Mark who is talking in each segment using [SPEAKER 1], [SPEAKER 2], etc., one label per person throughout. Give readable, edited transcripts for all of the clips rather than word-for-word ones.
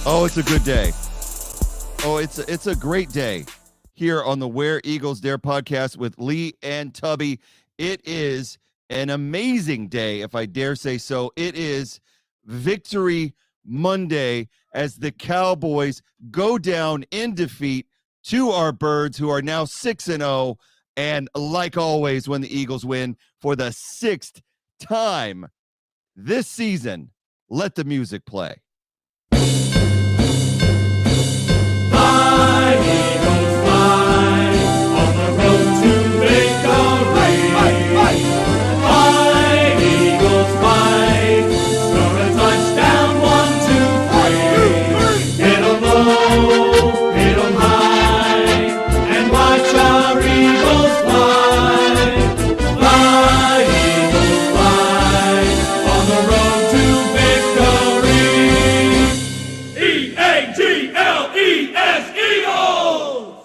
[SPEAKER 1] Oh, it's a good day. Oh, it's a great day here on the Where Eagles Dare podcast with Lee and Tubby. It is an amazing day, if I dare say so. It is Victory Monday as the Cowboys go down in defeat to our Birds, who are now 6-0. And like always, when the Eagles win for the sixth time this season, let the music play.
[SPEAKER 2] Fly, Eagles, fly, on the road to victory. Fly, Eagles, fly, score a touchdown, 1, 2, 3. Hit 'em low, hit 'em high, and watch our Eagles fly. Fly, Eagles, fly, on the road to victory. E-A-G-L-E-S, Eagles!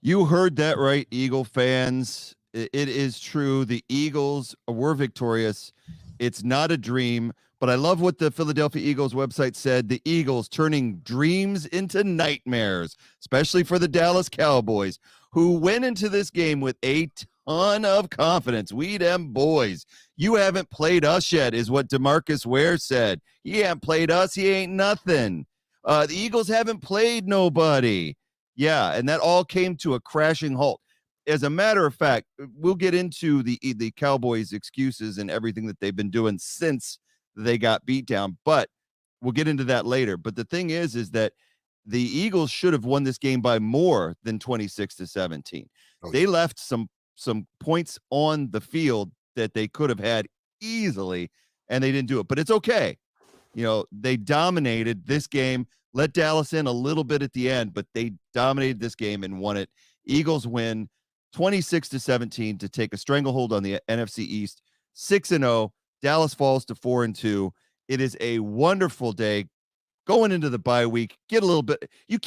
[SPEAKER 1] You heard that right, Eagle fans. It is true. The Eagles were victorious. It's not a dream, but I love what the Philadelphia Eagles website said. The Eagles turning dreams into nightmares, especially for the Dallas Cowboys, who went into this game with a ton of confidence. We them boys. You haven't played us yet, is what DeMarcus Ware said. He ain't played us. He ain't nothing. The Eagles haven't played nobody. Yeah, and that all came to a crashing halt. As a matter of fact, we'll get into the Cowboys' excuses and everything that they've been doing since they got beat down, but we'll get into that later. But the thing is that the Eagles should have won this game by more than 26-17. They left some points on the field that they could have had easily, and they didn't do it. But it's okay. You know, they dominated this game, let Dallas in a little bit at the end, but they dominated this game and won it. Eagles win 26-17 to take a stranglehold on the NFC East, 6-0. Dallas falls to 4-2. It is a wonderful day going into the bye week. Get a little bit. You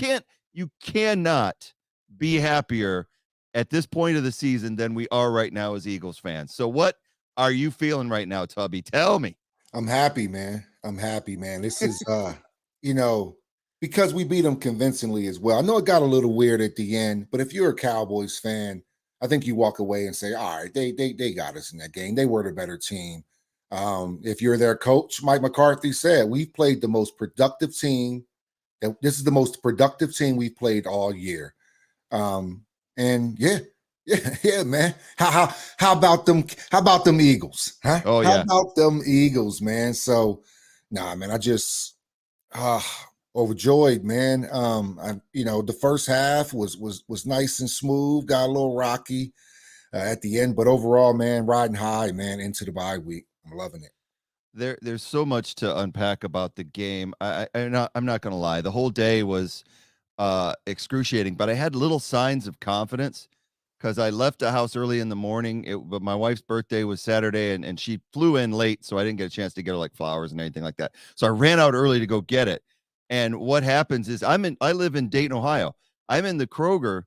[SPEAKER 1] cannot be happier at this point of the season than we are right now as Eagles fans. So what are you feeling right now, Tubby? Tell me.
[SPEAKER 3] I'm happy, man. This is, because we beat them convincingly as well. I know it got a little weird at the end, but if you're a Cowboys fan, I think you walk away and say, all right, they got us in that game. They were the better team. If you're their coach, Mike McCarthy said, we've played the most productive team. This is the most productive team we've played all year. And yeah, man. How about them? How about them Eagles? Huh?
[SPEAKER 1] Oh, yeah.
[SPEAKER 3] How about them Eagles, man? So, man, I just overjoyed, man. The first half was nice and smooth, got a little rocky at the end, but overall, man, riding high, man, into the bye week. I'm loving it.
[SPEAKER 1] There's so much to unpack about the game. I'm not going to lie. The whole day was excruciating, but I had little signs of confidence because I left the house early in the morning. But my wife's birthday was Saturday, and she flew in late, so I didn't get a chance to get her like flowers and anything like that. So I ran out early to go get it. And what happens is I live in Dayton, Ohio. I'm in the Kroger,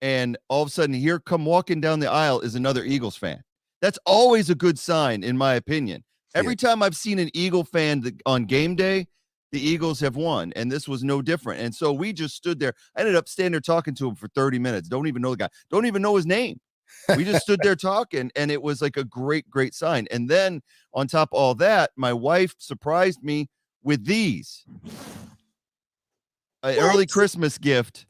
[SPEAKER 1] and all of a sudden here come walking down the aisle is another Eagles fan. That's always a good sign, in my opinion. Every time I've seen an Eagle fan on game day, the Eagles have won, and this was no different. And so we just stood there. I ended up standing there talking to him for 30 minutes. Don't even know the guy. Don't even know his name. We just stood there talking, and it was like a great, great sign. And then on top of all that, my wife surprised me with these. An early Christmas gift,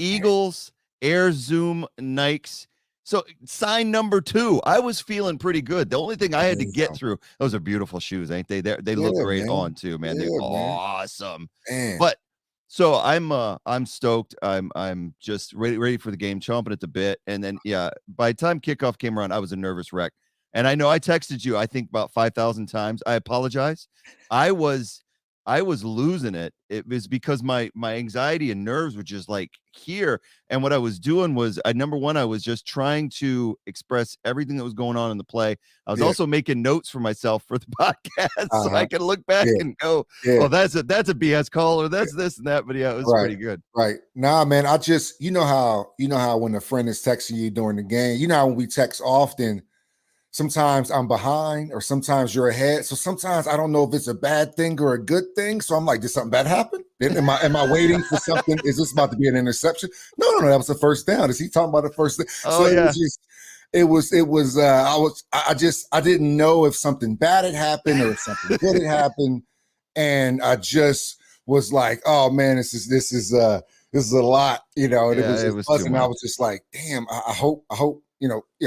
[SPEAKER 1] Eagles Air Zoom Nikes. So sign number 2. I was feeling pretty good. The only thing I had to get through, those are beautiful shoes, ain't they? They look great, man. On too, man. They're awesome. Man. But so I'm stoked. I'm just ready for the game, chomping at the bit. And then by the time kickoff came around, I was a nervous wreck. And I know I texted you, I think about 5,000 times. I apologize. I was losing it. It was because my anxiety and nerves were just like here. And what I was doing was, number one, I was just trying to express everything that was going on in the play. I was also making notes for myself for the podcast so I could look back and go, oh, that's a BS call, or that's this and that. But yeah, it was pretty good.
[SPEAKER 3] Right. Nah, man, I just, you know how when a friend is texting you during the game, you know how when we text often, sometimes I'm behind or sometimes you're ahead. So sometimes I don't know if it's a bad thing or a good thing. So I'm like, did something bad happen? Am I waiting for something? Is this about to be an interception? No, that was the first down. Is he talking about the first thing?
[SPEAKER 1] Oh
[SPEAKER 3] So it
[SPEAKER 1] yeah.
[SPEAKER 3] was just I didn't know if something bad had happened or if something good had happened. And I just was like, oh man, this is a lot, and it was
[SPEAKER 1] Yeah, it
[SPEAKER 3] just
[SPEAKER 1] was too
[SPEAKER 3] buzzing. I
[SPEAKER 1] much.
[SPEAKER 3] was just like, damn, I hope,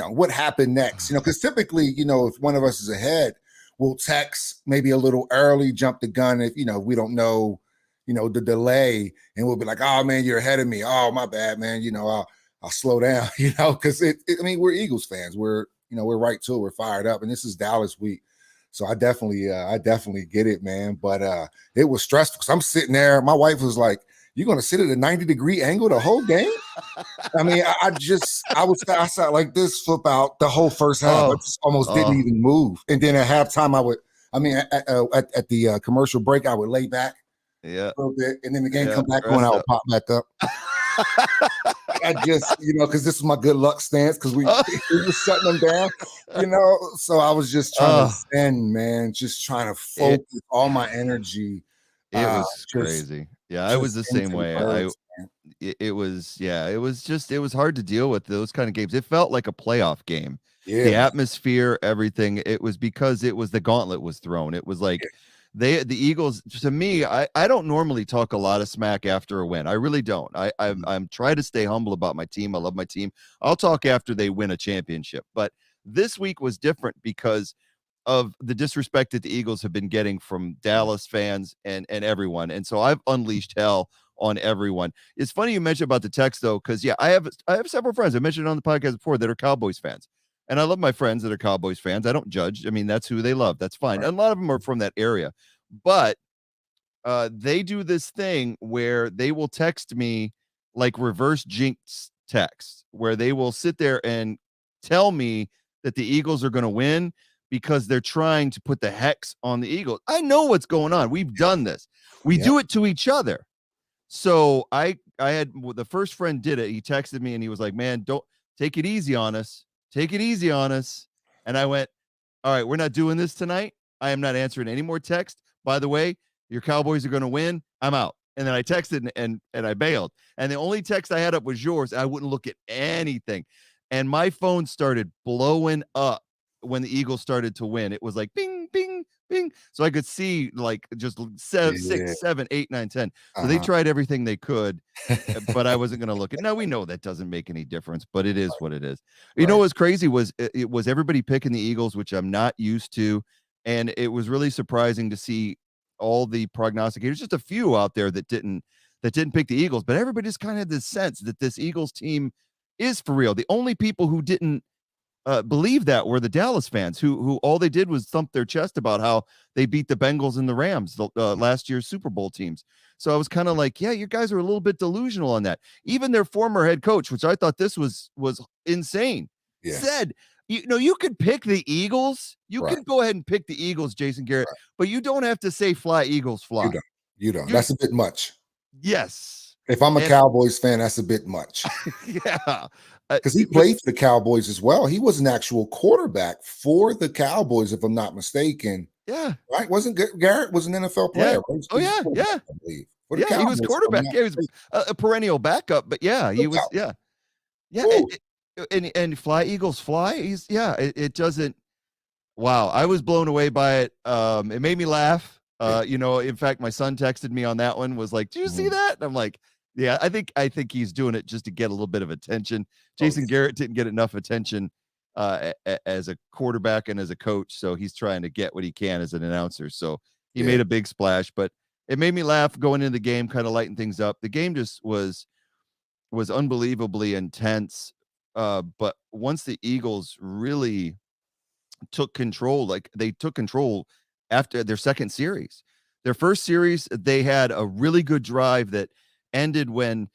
[SPEAKER 3] what happened next, because typically, if one of us is ahead, we'll text maybe a little early, jump the gun if we don't know, the delay, and we'll be like, oh man, you're ahead of me. Oh, my bad, man. I'll slow down, because we're Eagles fans. We're right to it. We're fired up, and this is Dallas week. So I definitely get it, man. But it was stressful because I'm sitting there. My wife was like, "You're gonna sit at a 90-degree angle the whole game?" I sat like this, flip out the whole first half. I just almost didn't even move. And then at halftime, at the commercial break, I would lay back a little bit, and then the game come back on, I would pop back up. I just, because this was my good luck stance because we were shutting them down, So I was just trying to zen, man, just trying to focus all my energy.
[SPEAKER 1] It was crazy. Yeah, I was the same way. It was hard to deal with those kind of games. It felt like a playoff game.
[SPEAKER 3] Yeah,
[SPEAKER 1] the atmosphere, everything. It was because it was the gauntlet was thrown. It was like the Eagles. To me, I don't normally talk a lot of smack after a win. I really don't. I'm trying to stay humble about my team. I love my team. I'll talk after they win a championship. But this week was different because of the disrespect that the Eagles have been getting from Dallas fans and everyone. And so I've unleashed hell on everyone. It's funny you mentioned about the text though, because I have several friends I mentioned on the podcast before that are Cowboys fans. And I love my friends that are Cowboys fans. I don't judge. I mean, that's who they love. That's fine.
[SPEAKER 3] Right.
[SPEAKER 1] And a lot of them are from that area. But they do this thing where they will text me like reverse jinx text, where they will sit there and tell me that the Eagles are going to win because they're trying to put the hex on the Eagles. I know what's going on. We've done this. We do it to each other. So I had the first friend did it. He texted me and he was like, man, don't take it easy on us. Take it easy on us. And I went, all right, we're not doing this tonight. I am not answering any more text. By the way, your Cowboys are going to win. I'm out. And then I texted and I bailed. And the only text I had up was yours. I wouldn't look at anything. And my phone started blowing up when the Eagles started to win. It was like bing, bing, bing. So I could see like just 6, 7, 8, 9, 10. So they tried everything they could, but I wasn't going to look at. Now we know that doesn't make any difference, but it is what it is. You know what's crazy was it was everybody picking the Eagles, which I'm not used to, and it was really surprising to see all the prognosticators, just a few out there that didn't pick the Eagles, but everybody just kind of had this sense that this Eagles team is for real. The only people who didn't believe that were the Dallas fans who all they did was thump their chest about how they beat the Bengals and the Rams, the last year's Super Bowl teams. So I was kind of like, yeah, you guys are a little bit delusional on that. Even their former head coach, which I thought this was insane, said, you could pick the Eagles. You can go ahead and pick the Eagles, Jason Garrett, but you don't have to say fly Eagles fly.
[SPEAKER 3] You don't. That's a bit much.
[SPEAKER 1] Yes.
[SPEAKER 3] If I'm a Cowboys fan, that's a bit much.
[SPEAKER 1] Yeah.
[SPEAKER 3] Because he played for the Cowboys as well. He was an actual quarterback for the Cowboys, if I'm not mistaken.
[SPEAKER 1] Yeah.
[SPEAKER 3] Right? Wasn't Garrett was an NFL player, right?
[SPEAKER 1] Oh, yeah. Yeah.
[SPEAKER 3] I believe.
[SPEAKER 1] Yeah, he was quarterback. Yeah, he was a perennial backup, but yeah, he was. Yeah. Yeah. And fly Eagles fly. It doesn't. Wow. I was blown away by it. It made me laugh. In fact, my son texted me on that one, was like, do you see that? And I'm like, yeah, I think he's doing it just to get a little bit of attention. Jason Garrett didn't get enough attention as a quarterback and as a coach, so he's trying to get what he can as an announcer. So he made a big splash, but it made me laugh going into the game, kind of lighten things up. The game just was unbelievably intense. But once the Eagles really took control, like they took control after their second series. Their first series, they had a really good drive that ended when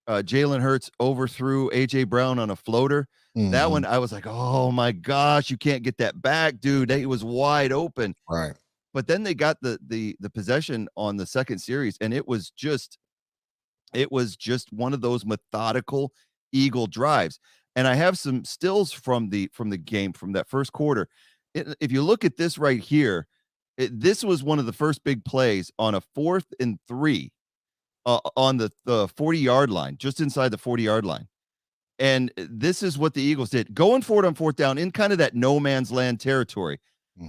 [SPEAKER 1] Jalen Hurts overthrew A.J. Brown on a floater. That one, I was like, oh my gosh, you can't get that back, dude. It was wide open.
[SPEAKER 3] Right.
[SPEAKER 1] But then they got the possession on the second series, and it was just one of those methodical Eagle drives. And I have some stills from the game from that first quarter. If you look at this right here, this was one of the first big plays on a 4th and 3 on the 40-yard line, just inside the 40-yard line. And this is what the Eagles did, going for it on 4th down in kind of that no man's land territory.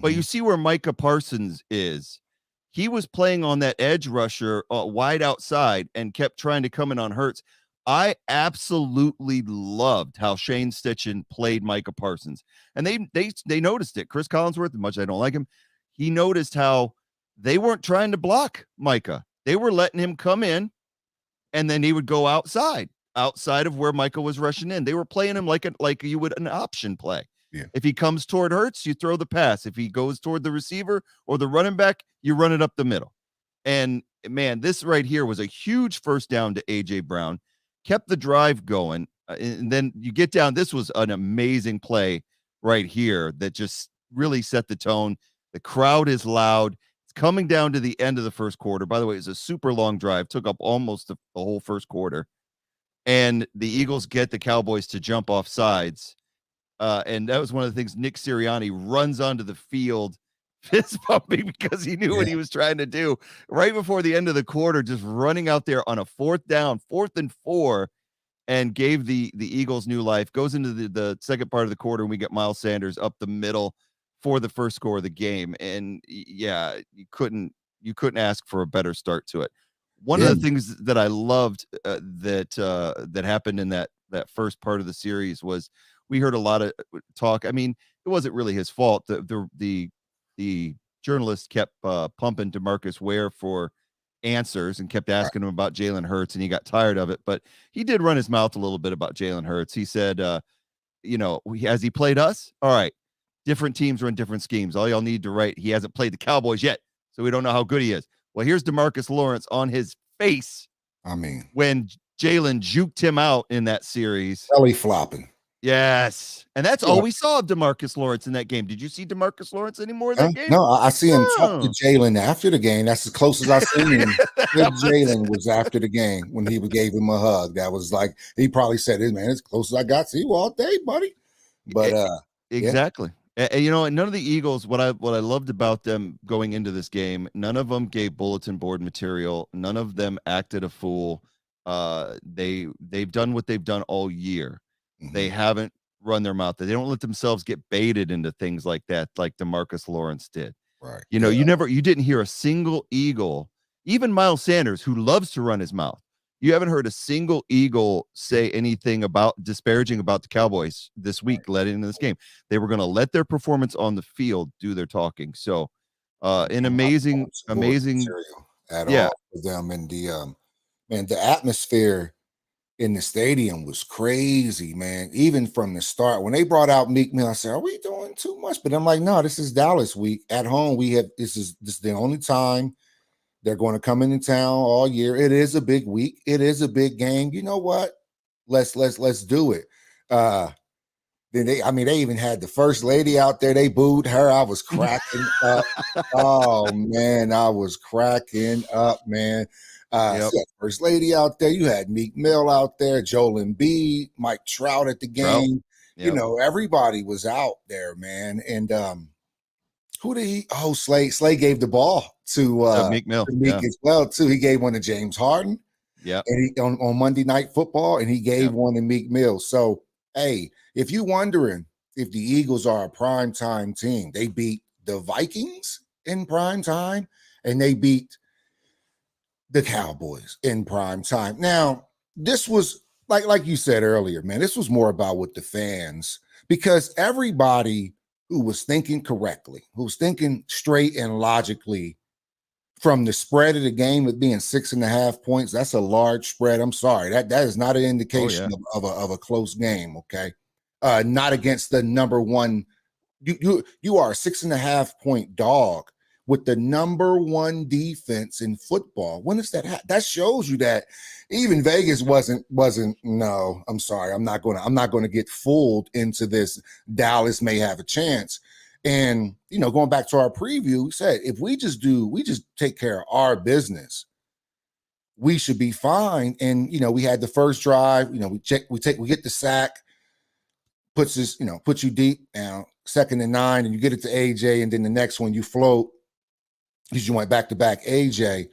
[SPEAKER 1] But you see where Micah Parsons is. He was playing on that edge rusher wide outside and kept trying to come in on Hurts. I absolutely loved how Shane Stitchen played Micah Parsons. And they noticed it. Chris Collinsworth, as much as I don't like him, he noticed how they weren't trying to block Micah. They were letting him come in, and then he would go outside of where Micah was rushing in. They were playing him like you would an option play.
[SPEAKER 3] Yeah.
[SPEAKER 1] If he comes toward Hurts, you throw the pass. If he goes toward the receiver or the running back, you run it up the middle. And man, this right here was a huge first down to AJ Brown, kept the drive going. And then you get down. This was an amazing play right here that just really set the tone. The crowd is loud. It's coming down to the end of the first quarter. By the way, it's a super long drive, took up almost the whole first quarter. And the Eagles get the Cowboys to jump off sides. And that was one of the things. Nick Sirianni runs onto the field, fist pumping because he knew what he was trying to do right before the end of the quarter, just running out there on a 4th down, 4th and 4, and gave the Eagles new life. Goes into the second part of the quarter, and we get Miles Sanders up the middle for the first score of the game. And yeah, you couldn't ask for a better start to it. One of the things that I loved that happened in that first part of the series was we heard a lot of talk. I mean, it wasn't really his fault. The journalist kept pumping DeMarcus Ware for answers and kept asking him about Jalen Hurts, and he got tired of it. But he did run his mouth a little bit about Jalen Hurts. He said, has he played us? All right. Different teams run different schemes. All y'all need to write, he hasn't played the Cowboys yet, so we don't know how good he is. Well, here's DeMarcus Lawrence on his face.
[SPEAKER 3] I mean,
[SPEAKER 1] when Jalen juked him out in that series.
[SPEAKER 3] Belly flopping.
[SPEAKER 1] Yes. And that's all we saw of DeMarcus Lawrence in that game. Did you see DeMarcus Lawrence anymore in that game?
[SPEAKER 3] No, I see him talk to Jalen after the game. That's as close as I've seen him. Jalen was after the game when he gave him a hug. That was like, he probably said, "Hey, man, as close as I got to you all day, buddy." But
[SPEAKER 1] exactly. And none of the Eagles, what I loved about them going into this game, none of them gave bulletin board material. None of them acted a fool. They've done what they've done all year. They haven't run their mouth. They don't let themselves get baited into things like that, like DeMarcus Lawrence did.
[SPEAKER 3] Right.
[SPEAKER 1] You didn't hear a single Eagle, even Miles Sanders, who loves to run his mouth. You haven't heard a single Eagle say anything disparaging about the Cowboys this week, led into this game. They were going to let their performance on the field do their talking. So, an amazing
[SPEAKER 3] at all for them. And the atmosphere in the stadium was crazy, man. Even from the start, when they brought out Meek Mill, I said, "Are we doing too much?" But I'm like, no, this is Dallas week. At home, this is the only time they're going to come into town all year. It is a big week. It is a big game. You know what? Let's do it. Then they even had the first lady out there. They booed her. I was cracking up. Oh man, I was cracking up, man. First lady out there. You had Meek Mill out there, Joel Embiid, Mike Trout at the game. Yep. Everybody was out there, man. And who did he? Oh, Slay gave the ball to
[SPEAKER 1] Meek Mill.
[SPEAKER 3] As well too. He gave one to James Harden.
[SPEAKER 1] Yeah,
[SPEAKER 3] and he on Monday Night Football, and he gave one to Meek Mill. So hey, if you're wondering if the Eagles are a primetime team, they beat the Vikings in prime time, and they beat the Cowboys in prime time. Now, this was like you said earlier, man, this was more about with the fans, because everybody who was thinking correctly, who was thinking straight and logically from the spread of the game of being 6.5 points, that's a large spread. I'm sorry. That is not an indication of a close game. Okay. Not against the number one. You are a 6.5 point dog with the number one defense in football. When is that? That shows you that even Vegas wasn't. No, I'm sorry. I'm not going to get fooled into this. Dallas may have a chance. And, going back to our preview, we said, if we just take care of our business, we should be fine. And, we had the first drive, we get the sack. puts you deep, 2nd and 9, and you get it to AJ, and then the next one you float because you went back to back AJ,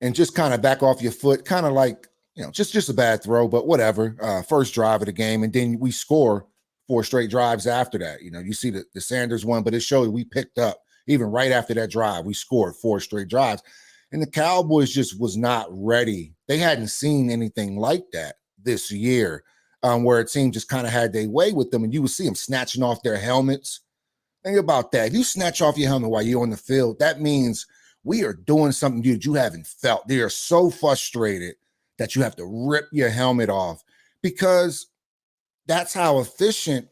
[SPEAKER 3] and just kind of back off your foot, kind of like, just a bad throw, but whatever. First drive of the game, and then we score 4 straight drives after that. You see the Sanders one, but it showed we picked up even right after that drive. We scored 4 straight drives, and the Cowboys just was not ready. They hadn't seen anything like that this year, where a team just kind of had their way with them, and you would see them snatching off their helmets. Think about that. If you snatch off your helmet while you're on the field, that means we are doing something you haven't felt. They are so frustrated that you have to rip your helmet off, because that's how efficient.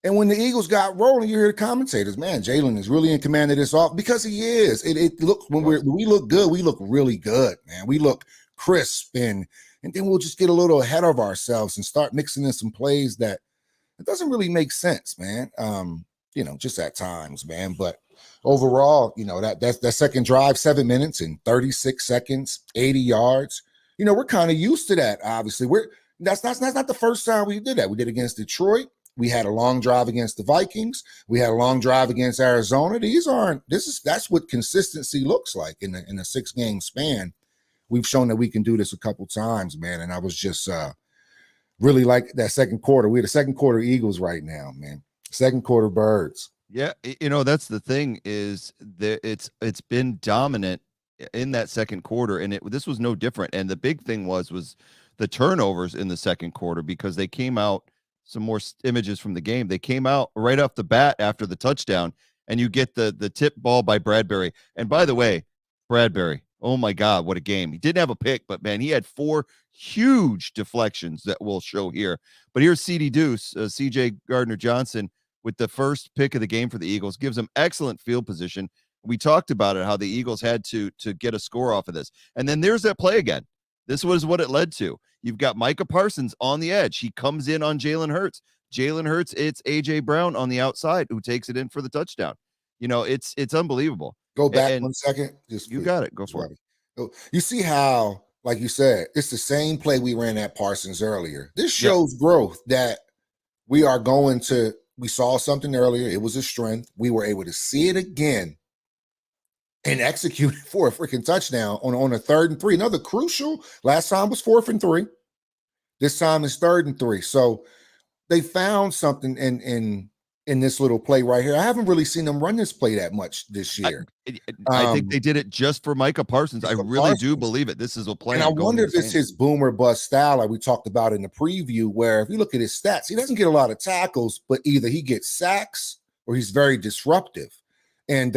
[SPEAKER 3] And when the Eagles got rolling, you hear the commentators, man, Jalen is really in command of this off, because he is. It looks, when we look good, we look really good, man. We look crisp, and then we'll just get a little ahead of ourselves and start mixing in some plays that it doesn't really make sense, man. Just at times, man. But overall, that second drive, 7 minutes and 36 seconds, 80 yards. We're kind of used to that. Obviously, that's not the first time we did that. We did against Detroit. We had a long drive against the Vikings. We had a long drive against Arizona. That's what consistency looks like in a 6-game span. We've shown that we can do this a couple times, man. And I was just really like that second quarter. We're the second quarter Eagles right now, man. Second quarter Birds.
[SPEAKER 1] Yeah, that's the thing, is that it's been dominant in that second quarter, and this was no different. And the big thing was the turnovers in the second quarter, because they came out, some more images from the game. They came out right off the bat after the touchdown, and you get the tip ball by Bradbury. And by the way, Bradbury, oh my God, what a game. He didn't have a pick, but man, he had 4 huge deflections that we'll show here. But here's CD Deuce, CJ Gardner-Johnson, with the first pick of the game for the Eagles, gives them excellent field position. We talked about it, how the Eagles had to get a score off of this. And then there's that play again. This was what it led to. You've got Micah Parsons on the edge. He comes in on Jalen Hurts. Jalen Hurts, it's A.J. Brown on the outside who takes it in for the touchdown. It's unbelievable.
[SPEAKER 3] Go back 1 second.
[SPEAKER 1] You got it. Go for it.
[SPEAKER 3] You see how, like you said, it's the same play we ran at Parsons earlier. This shows growth, that we saw something earlier. It was a strength. We were able to see it again and execute it for a freaking touchdown on a 3rd and 3. Another crucial. Last time was 4th and 3. This time is 3rd and 3. So they found something in this little play right here. I haven't really seen them run this play that much this year.
[SPEAKER 1] I think they did it just for Micah Parsons. I really do believe it. This is a play.
[SPEAKER 3] And I wonder if it's his boomer bust style, like we talked about in the preview, where if you look at his stats, he doesn't get a lot of tackles, but either he gets sacks or he's very disruptive. And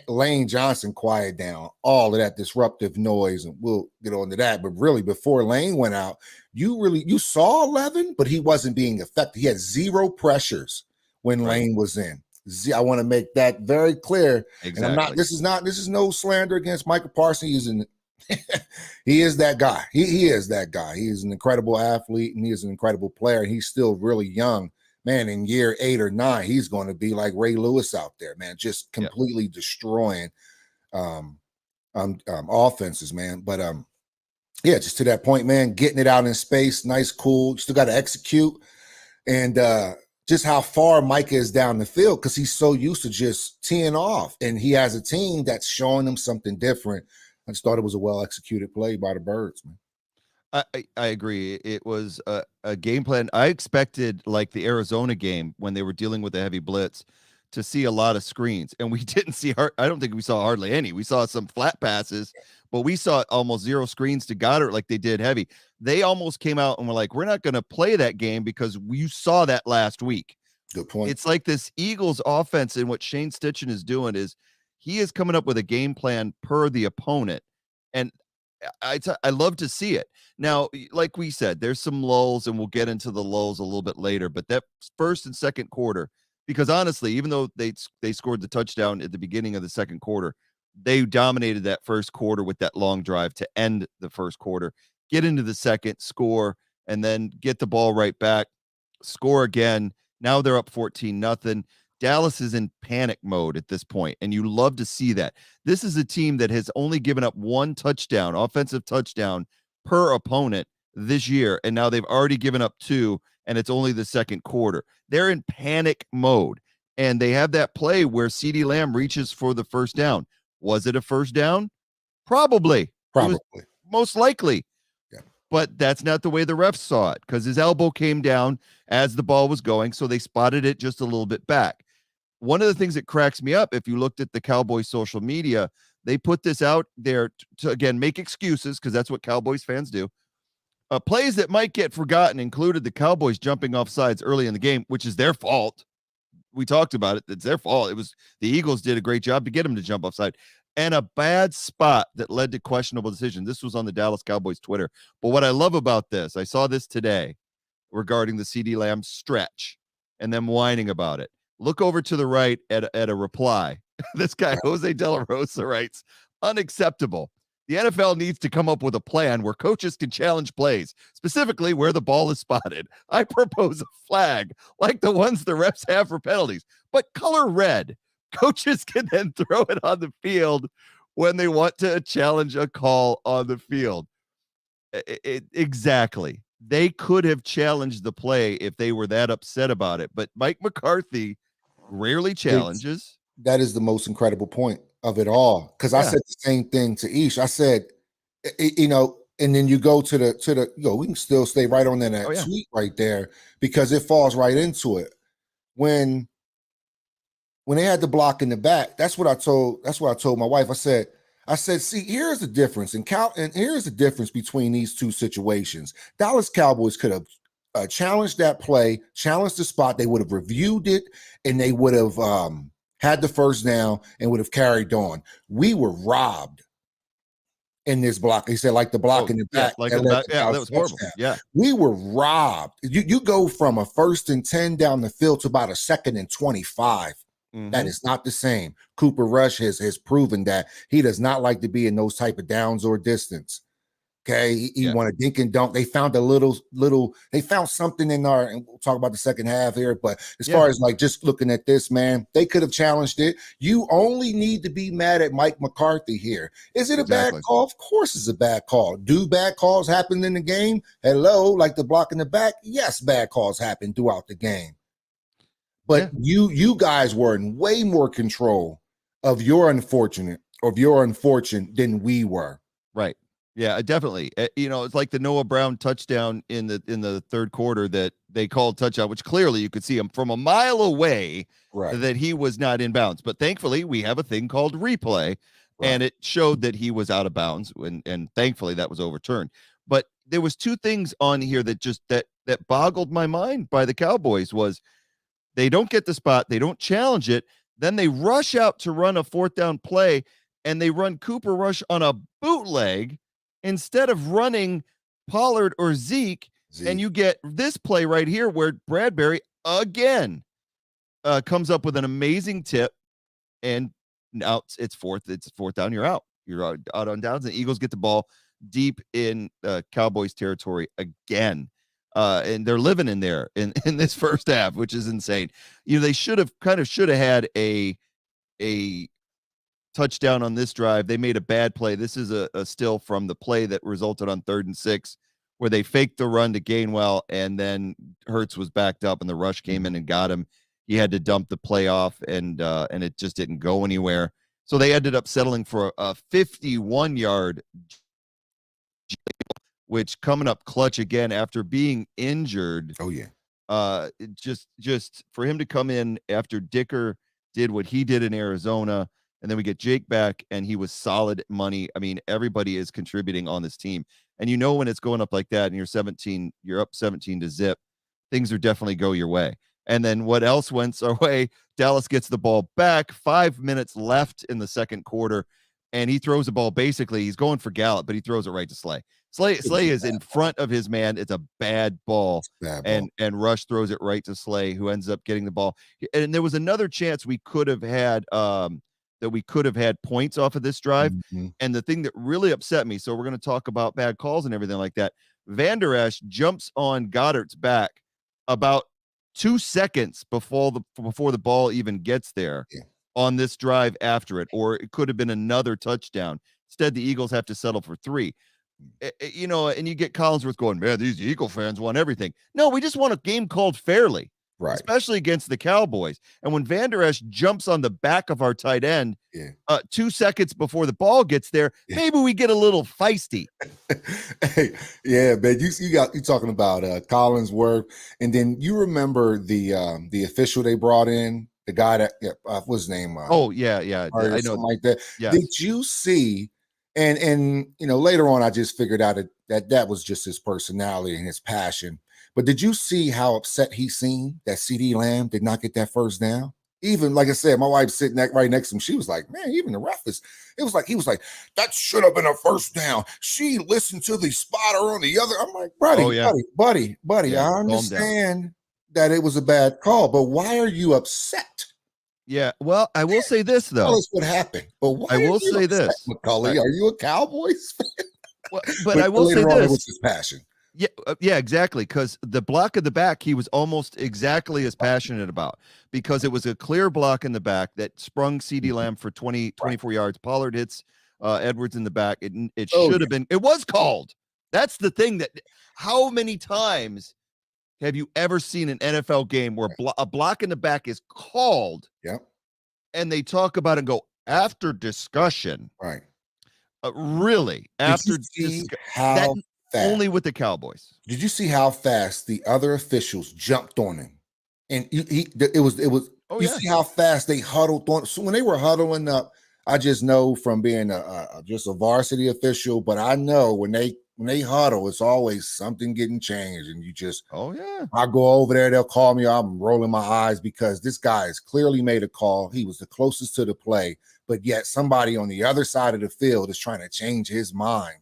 [SPEAKER 3] Lane Johnson quieted down all of that disruptive noise, and we'll get on to that. But really, before Lane went out, you saw 11, but he wasn't being effective. He had 0 pressures when Lane was in. I want to make that very clear.
[SPEAKER 1] Exactly.
[SPEAKER 3] And this is no slander against Micah Parsons. He is that guy. He is that guy. He is an incredible athlete, and he is an incredible player, and he's still really young. Man, in year 8 or 9, he's going to be like Ray Lewis out there, man, just completely destroying offenses, man. But just to that point, man, getting it out in space, nice, cool. You still got to execute, and just how far Micah is down the field, because he's so used to just teeing off, and he has a team that's showing him something different. I just thought it was a well-executed play by the Birds, man.
[SPEAKER 1] I agree. It was a game plan. I expected, like the Arizona game when they were dealing with the heavy blitz, to see a lot of screens, and we didn't see. I don't think we saw hardly any. We saw some flat passes, but we saw almost 0 screens to Goddard like they did heavy. They almost came out and were like, "We're not going to play that game because you saw that last week."
[SPEAKER 3] Good point.
[SPEAKER 1] It's like this Eagles offense, and what Shane Steichen is doing is he is coming up with a game plan per the opponent, and I love to see it. Now, like we said, there's some lulls, and we'll get into the lulls a little bit later, but that first and second quarter, because honestly, even though they scored the touchdown at the beginning of the second quarter, they dominated that first quarter with that long drive to end the first quarter, get into the second, score, and then get the ball right back, score again. Now they're up 14-0. Dallas is in panic mode at this point, and you love to see that. This is a team that has only given up 1 touchdown, offensive touchdown per opponent this year, and now they've already given up 2, and it's only the second quarter. They're in panic mode, and they have that play where CeeDee Lamb reaches for the first down. Was it a first down? Probably. It was most likely.
[SPEAKER 3] Yeah.
[SPEAKER 1] But that's not the way the refs saw it, because his elbow came down as the ball was going, so they spotted it just a little bit back. One of the things that cracks me up, if you looked at the Cowboys social media, they put this out there to again, make excuses, because that's what Cowboys fans do. Plays that might get forgotten included the Cowboys jumping off sides early in the game, which is their fault. We talked about it. It's their fault. It was the Eagles did a great job to get him to jump offside, and a bad spot that led to questionable decision. This was on the Dallas Cowboys Twitter. But what I love about this, I saw this today regarding the CeeDee Lamb stretch and them whining about it. Look over to the right at a reply. This guy, Jose De La Rosa, writes, unacceptable. The NFL needs to come up with a plan where coaches can challenge plays, specifically where the ball is spotted. I propose a flag like the ones the refs have for penalties, but color red. Coaches can then throw it on the field when they want to challenge a call on the field. Exactly. They could have challenged the play if they were that upset about it, but Mike McCarthy rarely challenges.
[SPEAKER 3] That is the most incredible point of it all, because I said the same thing to Ish. I said, you know, and then you go to the you know, we can still stay right on that tweet right there, because it falls right into it. When they had the block in the back, that's what I told my wife. I said, see, here's the difference, and here's the difference between these two situations. Dallas Cowboys could have challenged that play, challenged the spot. They would have reviewed it, and they would have had the first down and would have carried on. We were robbed in this block. He said, like the block in the back.
[SPEAKER 1] That was horrible. Yeah.
[SPEAKER 3] We were robbed. You go from a 1st and 10 down the field to about a 2nd and 25. Mm-hmm. That is not the same. Cooper Rush has proven that he does not like to be in those type of downs or distance. Okay, he wanted dink and dunk. They found they found something in our, and we'll talk about the second half here, but as far as like just looking at this, man, they could have challenged it. You only need to be mad at Mike McCarthy here. Is it a bad call? Of course it's a bad call. Do bad calls happen in the game? Hello, like the block in the back? Yes, bad calls happen throughout the game. But you guys were in way more control of your unfortune than we were.
[SPEAKER 1] Right. Yeah, definitely. You know, it's like the Noah Brown touchdown in the third quarter that they called touchdown, which clearly you could see him from a mile away that he was not in bounds. But thankfully, we have a thing called replay, and it showed that he was out of bounds, and thankfully that was overturned. But there was 2 things on here that just that boggled my mind by the Cowboys was they don't get the spot, they don't challenge it, then they rush out to run a 4th down play, and they run Cooper Rush on a bootleg instead of running Pollard or Zeke, and you get this play right here where Bradbury again comes up with an amazing tip, and now it's fourth down. You're out on downs, and the Eagles get the ball deep in Cowboys territory again, and they're living in there in this first half, which is insane. You know, they should have had a touchdown on this drive. They made a bad play. This is a still from the play that resulted on 3rd and 6, where they faked the run to Gainwell, and then Hurts was backed up, and the rush came in and got him. He had to dump the play off, and it just didn't go anywhere. So they ended up settling for a 51-yard, which coming up clutch again after being injured.
[SPEAKER 3] Oh yeah.
[SPEAKER 1] Just for him to come in after Dicker did what he did in Arizona. And then we get Jake back, and he was solid money. I mean, everybody is contributing on this team. And you know when it's going up like that and you're up 17 to zip, things are definitely go your way. And then what else went our way? Dallas gets the ball back, 5 minutes left in the second quarter, and he throws the ball. Basically, he's going for Gallup, but he throws it right to Slay. Slay is in front of his man. It's a bad ball. And Rush throws it right to Slay, who ends up getting the ball. And there was another chance we could have had points off of this drive. Mm-hmm. And the thing that really upset me, so we're going to talk about bad calls and everything like that. Van Der Esch jumps on Goddard's back about 2 seconds before the ball even gets there on this drive after it, or it could have been another touchdown. Instead, the Eagles have to settle for 3. you know, and you get Collinsworth going, man, these Eagle fans want everything. No, we just want a game called fairly,
[SPEAKER 3] Right.
[SPEAKER 1] especially against the Cowboys. And when Van Der Esch jumps on the back of our tight end, 2 seconds before the ball gets there, maybe we get a little feisty.
[SPEAKER 3] Hey, yeah, man, you talking about Collinsworth, and then you remember the official they brought in, the guy that what's his name?
[SPEAKER 1] I know,
[SPEAKER 3] something like that.
[SPEAKER 1] Yes.
[SPEAKER 3] Did you see? And you know, later on, I just figured out that was just his personality and his passion. But did you see how upset he seemed that CD Lamb did not get that first down? Even like I said, my wife sitting right next to him, she was like, "Man, even the ref he was like, that should have been a first down. She listened to the spotter on the other." I'm like, buddy, I understand that it was a bad call, but why are you upset?
[SPEAKER 1] Yeah, well, I will say this though.
[SPEAKER 3] Tell us what happened. But why
[SPEAKER 1] I will say
[SPEAKER 3] upset,
[SPEAKER 1] this,
[SPEAKER 3] McCully. Are you a Cowboys fan?
[SPEAKER 1] Well, but I will say
[SPEAKER 3] this.
[SPEAKER 1] It
[SPEAKER 3] was his passion.
[SPEAKER 1] Yeah, exactly. Because the block in the back, he was almost exactly as passionate about, because it was a clear block in the back that sprung CD Lamb for 24 yards. Pollard hits Edwards in the back. It should have been. It was called. That's the thing. That how many times have you ever seen an NFL game where a block in the back is called?
[SPEAKER 3] Yep.
[SPEAKER 1] And they talk about it and go, after discussion.
[SPEAKER 3] Right.
[SPEAKER 1] Really? After
[SPEAKER 3] how fast?
[SPEAKER 1] Only with the Cowboys.
[SPEAKER 3] Did you see how fast the other officials jumped on him? And it was. You see how fast they huddled on. So when they were huddling up, I just know from being just a varsity official, but I know when they huddle, it's always something getting changed, and you just, I go over there, they'll call me, I'm rolling my eyes because this guy has clearly made a call. He was the closest to the play, but yet somebody on the other side of the field is trying to change his mind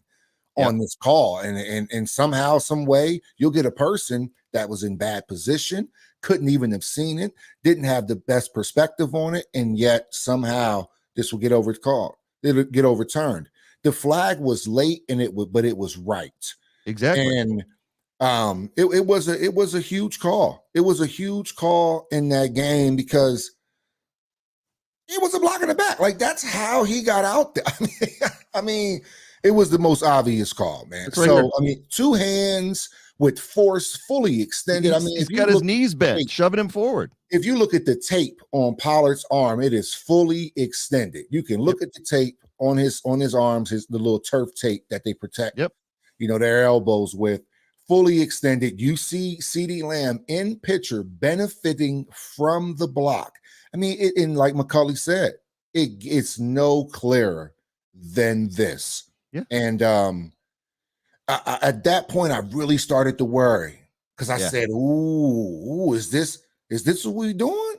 [SPEAKER 3] on this call. And somehow, some way, you'll get a person that was in bad position, couldn't even have seen it, didn't have the best perspective on it, and yet somehow this will get it'll get overturned. The flag was late, but it was right.
[SPEAKER 1] Exactly.
[SPEAKER 3] And it was a huge call. It was a huge call in that game because it was a block in the back. Like, that's how he got out there. I mean, it was the most obvious call, man. So, I mean, two hands with force fully extended.
[SPEAKER 1] He's got his knees bent, shoving him forward.
[SPEAKER 3] If you look at the tape on Pollard's arm, it is fully extended. You can look at the tape on his arms, the little turf tape that they protect, their elbows with, fully extended. You see CD Lamb in picture benefiting from the block. I mean, and like McCully said, it's no clearer than this.
[SPEAKER 1] Yeah.
[SPEAKER 3] And at that point, I really started to worry because I said, "Ooh, is this what we're doing?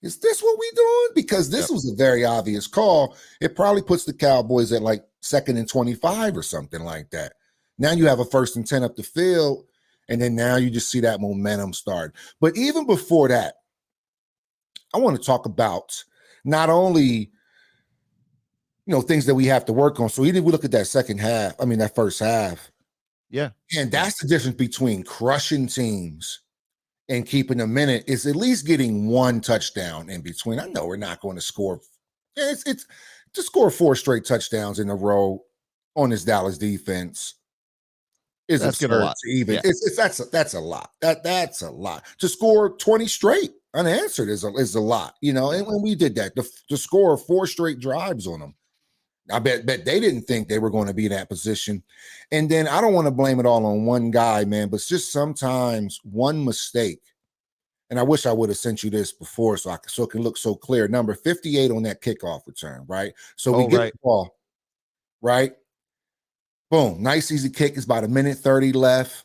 [SPEAKER 3] Is this what we're doing?" Because this was a very obvious call. It probably puts the Cowboys at like 2nd and 25 or something like that. Now you have a 1st and 10 up the field, and then now you just see that momentum start. But even before that, I want to talk about not only things that we have to work on. So even if we look at that that first half.
[SPEAKER 1] Yeah.
[SPEAKER 3] And that's the difference between crushing teams and keeping them in it, is at least getting one touchdown in between. I know we're not going to score. It's to score 4 straight touchdowns in a row on this Dallas defense is absurd. A lot. That's a lot. That's a lot. To score 20 straight unanswered is a lot. And when we did that, to score 4 straight drives on them, I bet they didn't think they were going to be in that position. And then I don't want to blame it all on one guy, man, but just sometimes one mistake. And I wish I would have sent you this before so it can look so clear. Number 58 on that kickoff return, right? So we get the ball, right? Boom, nice easy kick. It's about 1:30 left.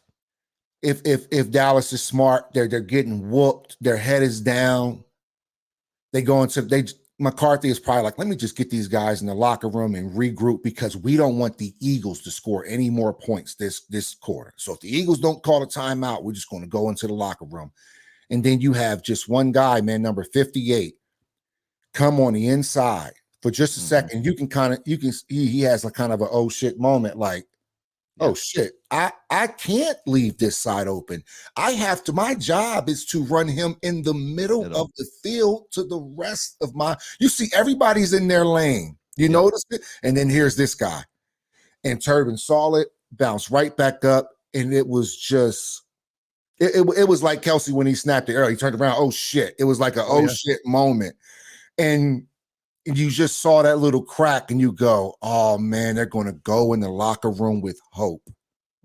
[SPEAKER 3] If Dallas is smart, they're getting whooped. Their head is down. McCarthy is probably like, let me just get these guys in the locker room and regroup because we don't want the Eagles to score any more points this quarter. So if the Eagles don't call a timeout, we're just going to go into the locker room. And then you have just one guy, man, number 58, come on the inside for just a second. You can he has a kind of a oh shit moment, like, oh shit, I can't leave this side open. My job is to run him in the middle of the field to the rest of you see everybody's in their lane. You notice it? And then here's this guy. And Turbin saw it bounced right back up, and it was just it was like Kelsey when he snapped it early. He turned around, oh shit! It was like a shit moment, and you just saw that little crack, and you go, oh man, they're going to go in the locker room with hope.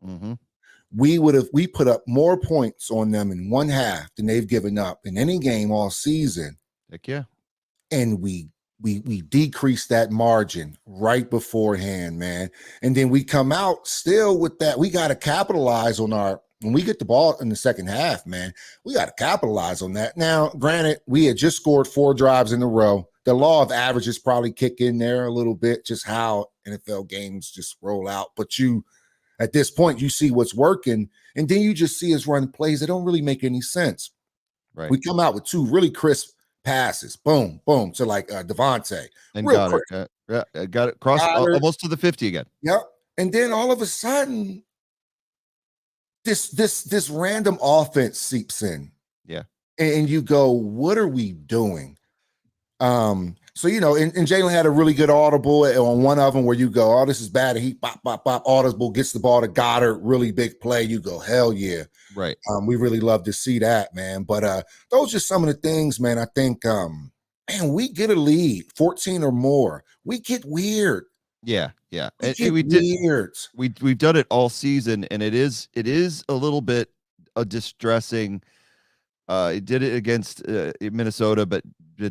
[SPEAKER 1] Mm-hmm.
[SPEAKER 3] We put up more points on them in one half than they've given up in any game all season.
[SPEAKER 1] Heck yeah.
[SPEAKER 3] And we decreased that margin right beforehand, man. And then we come out still with that. We got to capitalize on when we get the ball in the second half, man, we got to capitalize on that. Now, granted, we had just scored 4 drives in a row. The law of averages probably kick in there a little bit, just how NFL games just roll out. But at this point, you see what's working, and then you just see us run plays that don't really make any sense.
[SPEAKER 1] Right.
[SPEAKER 3] We come out with 2 really crisp passes, boom, boom, to like Devontae,
[SPEAKER 1] and got it. Got it crossed almost to the 50 again.
[SPEAKER 3] Yep. And then all of a sudden, this random offense seeps in.
[SPEAKER 1] Yeah.
[SPEAKER 3] And you go, what are we doing? So, and Jalen had a really good audible on one of them where you go, oh, this is bad. And he bop, audible, gets the ball to Goddard, really big play. You go, hell yeah.
[SPEAKER 1] Right.
[SPEAKER 3] We really love to see that, man. But those are some of the things, man. I think, man, we get a lead, 14 or more. We get weird.
[SPEAKER 1] Yeah, yeah.
[SPEAKER 3] We did weird.
[SPEAKER 1] We've done it all season, and it is a little bit distressing. It did it against Minnesota, but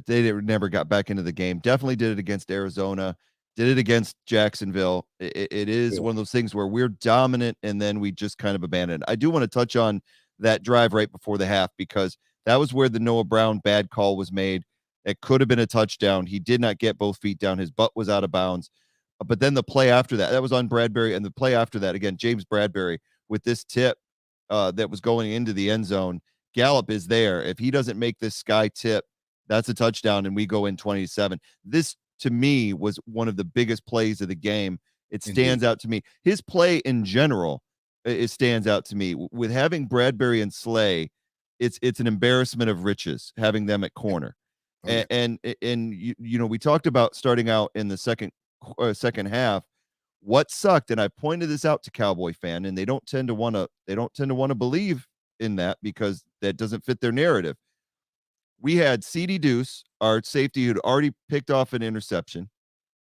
[SPEAKER 1] they never got back into the game. Definitely did it against Arizona. Did it against Jacksonville. It is one of those things where we're dominant, and then we just kind of abandon it. I do want to touch on that drive right before the half, because that was where the Noah Brown bad call was made. It could have been a touchdown. He did not get both feet down. His butt was out of bounds. But then the play after that was on Bradbury, and the play after that, again, James Bradbury with this tip that was going into the end zone. Gallup is there. If he doesn't make this sky tip, that's a touchdown, and we go in 27. This, to me, was one of the biggest plays of the game. It stands out to me. His play in general, it stands out to me. With having Bradbury and Slay, it's an embarrassment of riches having them at corner. And we talked about starting out in the second half. What sucked, and I pointed this out to Cowboy fan, and they don't tend to want to believe in that because that doesn't fit their narrative. We had CD Deuce, our safety, who'd already picked off an interception,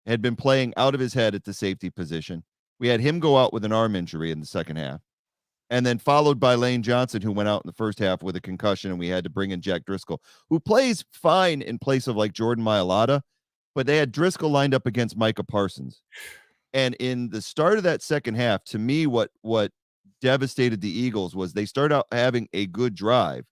[SPEAKER 1] had been playing out of his head at the safety position. We had him go out with an arm injury in the second half, and then followed by Lane Johnson, who went out in the first half with a concussion, and we had to bring in Jack Driscoll, who plays fine in place of like Jordan Mailata, but they had Driscoll lined up against Micah Parsons. And in the start of that second half, to me, what devastated the Eagles was they started out having a good drive,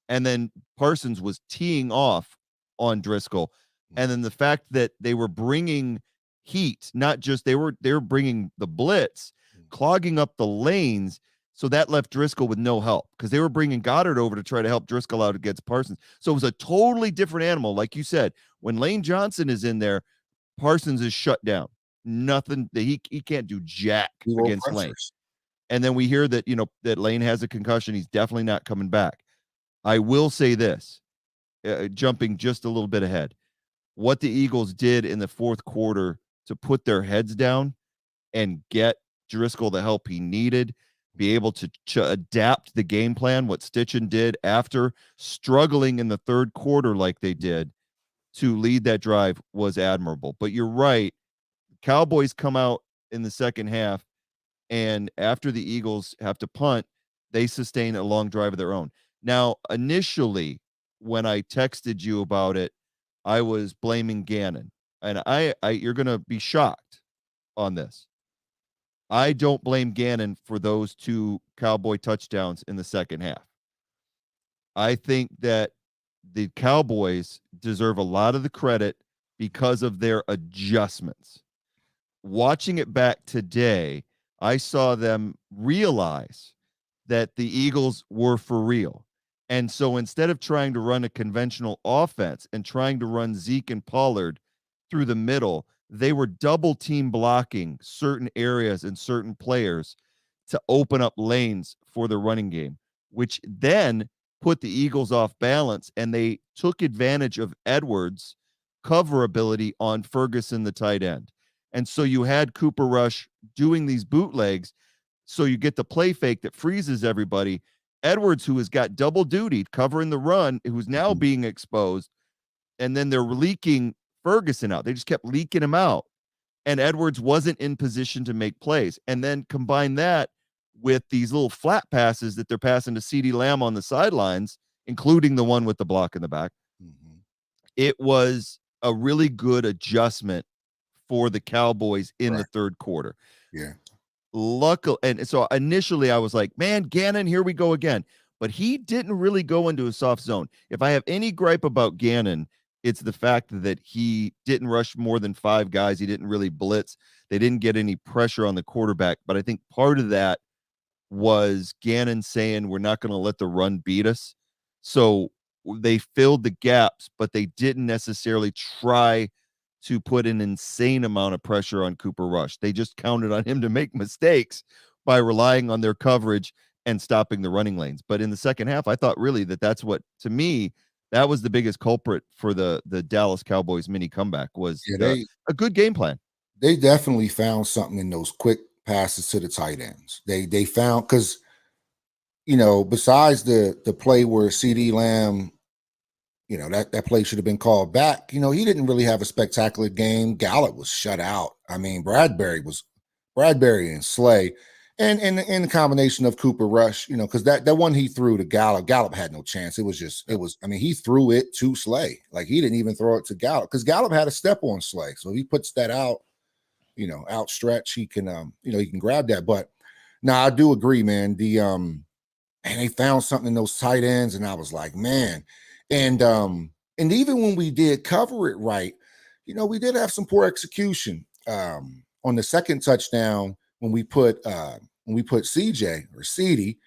[SPEAKER 1] and then Parsons was teeing off on Driscoll. And then the fact that they were bringing heat, not just they were bringing the blitz, clogging up the lanes. So that left Driscoll with no help because they were bringing Goddard over to try to help Driscoll out against Parsons. So it was a totally different animal. Like you said, when Lane Johnson is in there, Parsons is shut down. Nothing that he can't do jack against Lane. And then we hear that, that Lane has a concussion. He's definitely not coming back. I will say this, jumping just a little bit ahead, what the Eagles did in the fourth quarter to put their heads down and get Driscoll the help he needed, be able to adapt the game plan, what Stitchen did after struggling in the third quarter like they did to lead that drive was admirable. But you're right. Cowboys come out in the second half, and after the Eagles have to punt, they sustain a long drive of their own. Now, initially, when I texted you about it, I was blaming Gannon. And you're going to be shocked on this. I don't blame Gannon for those 2 Cowboy touchdowns in the second half. I think that the Cowboys deserve a lot of the credit because of their adjustments. Watching it back today, I saw them realize that the Eagles were for real. And so instead of trying to run a conventional offense and trying to run Zeke and Pollard through the middle, they were double team blocking certain areas and certain players to open up lanes for the running game, which then put the Eagles off balance, and they took advantage of Edwards' cover ability on Ferguson, the tight end. And so you had Cooper Rush doing these bootlegs, So you get the play fake that freezes everybody. Edwards, who has got double duty covering the run, who's now being exposed, and then they're leaking Ferguson out. They just kept leaking him out. And Edwards wasn't in position to make plays. And then combine that with these little flat passes that they're passing to CeeDee Lamb on the sidelines, including the one with the block in the back. It was a really good adjustment for the Cowboys in the third quarter.
[SPEAKER 3] Yeah.
[SPEAKER 1] Luckily, and so initially I was like, man, Gannon, here we go again. But he didn't really go into a soft zone. If I have any gripe about Gannon, it's the fact that he didn't rush more than 5 guys. He didn't really blitz. They didn't get any pressure on the quarterback. But I think part of that was Gannon saying, we're not going to let the run beat us. So they filled the gaps, but they didn't necessarily try to put an insane amount of pressure on Cooper Rush. They just counted on him to make mistakes by relying on their coverage and stopping the running lanes. But in the second half, I thought really that's what, to me, that was the biggest culprit for the Dallas Cowboys mini comeback was a good game plan.
[SPEAKER 3] They definitely found something in those quick passes to the tight ends. They found, because, besides the play where CeeDee Lamb, that play should have been called back. He didn't really have a spectacular game. Gallup was shut out. I mean, Bradbury and Slay. And in the combination of Cooper Rush, because that one he threw to Gallup had no chance. He threw it to Slay. Like, he didn't even throw it to Gallup because Gallup had a step on Slay. So if he puts that out, outstretch, he can, he can grab that. But now I do agree, man. And they found something in those tight ends, and I was like, man. And even when we did cover it right, we did have some poor execution. On the second touchdown, when we put CJ or CeeDee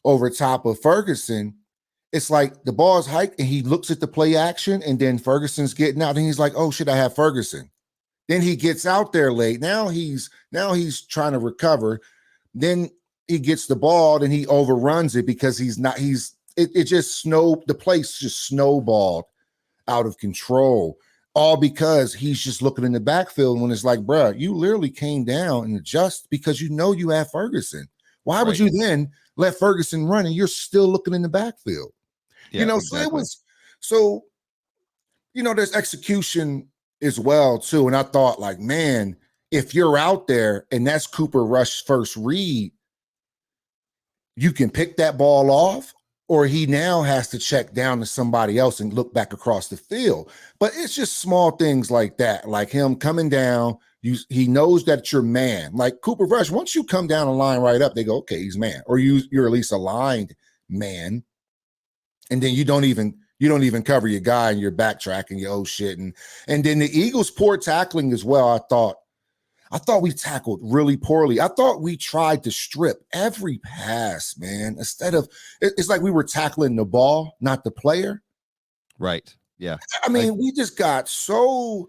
[SPEAKER 3] over top of Ferguson, it's like the ball is hiked and he looks at the play action, and then Ferguson's getting out and he's like, oh, should I have Ferguson? Then he gets out there late. Now he's trying to recover. Then he gets the ball and he overruns it because the place just snowballed out of control. All because he's just looking in the backfield when it's like, bro, you literally came down and adjust because you have Ferguson. Why would you then let Ferguson run and you're still looking in the backfield?
[SPEAKER 1] Yeah,
[SPEAKER 3] exactly. So there's execution as well too. And I thought, like, man, if you're out there and that's Cooper Rush's first read, you can pick that ball off, or he now has to check down to somebody else and look back across the field. But it's just small things like that, like him coming down. He knows that you're man. Like Cooper Rush, once you come down and line right up, they go, okay, he's man. Or you're at least aligned man. And then you don't even cover your guy and you're backtracking your oh shit. And then the Eagles' poor tackling as well, I thought we tackled really poorly. I thought we tried to strip every pass, man. Instead of, it's like we were tackling the ball, not the player.
[SPEAKER 1] Right. Yeah.
[SPEAKER 3] I mean, we just got so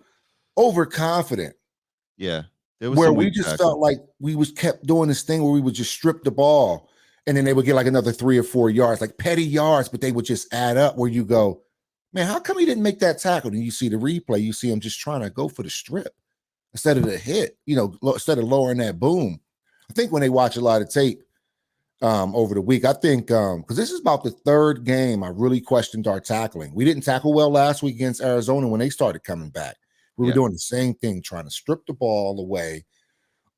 [SPEAKER 3] overconfident.
[SPEAKER 1] Yeah.
[SPEAKER 3] Where we just felt like we kept doing this thing where we would just strip the ball and then they would get like another 3 or 4 yards, like petty yards, but they would just add up where you go, man, how come he didn't make that tackle? And you see the replay, you see him just trying to go for the strip instead of the hit, instead of lowering that boom. I think when they watch a lot of tape over the week, I think because this is about the third game I really questioned our tackling. We didn't tackle well last week against Arizona when they started coming back. We were doing the same thing, trying to strip the ball away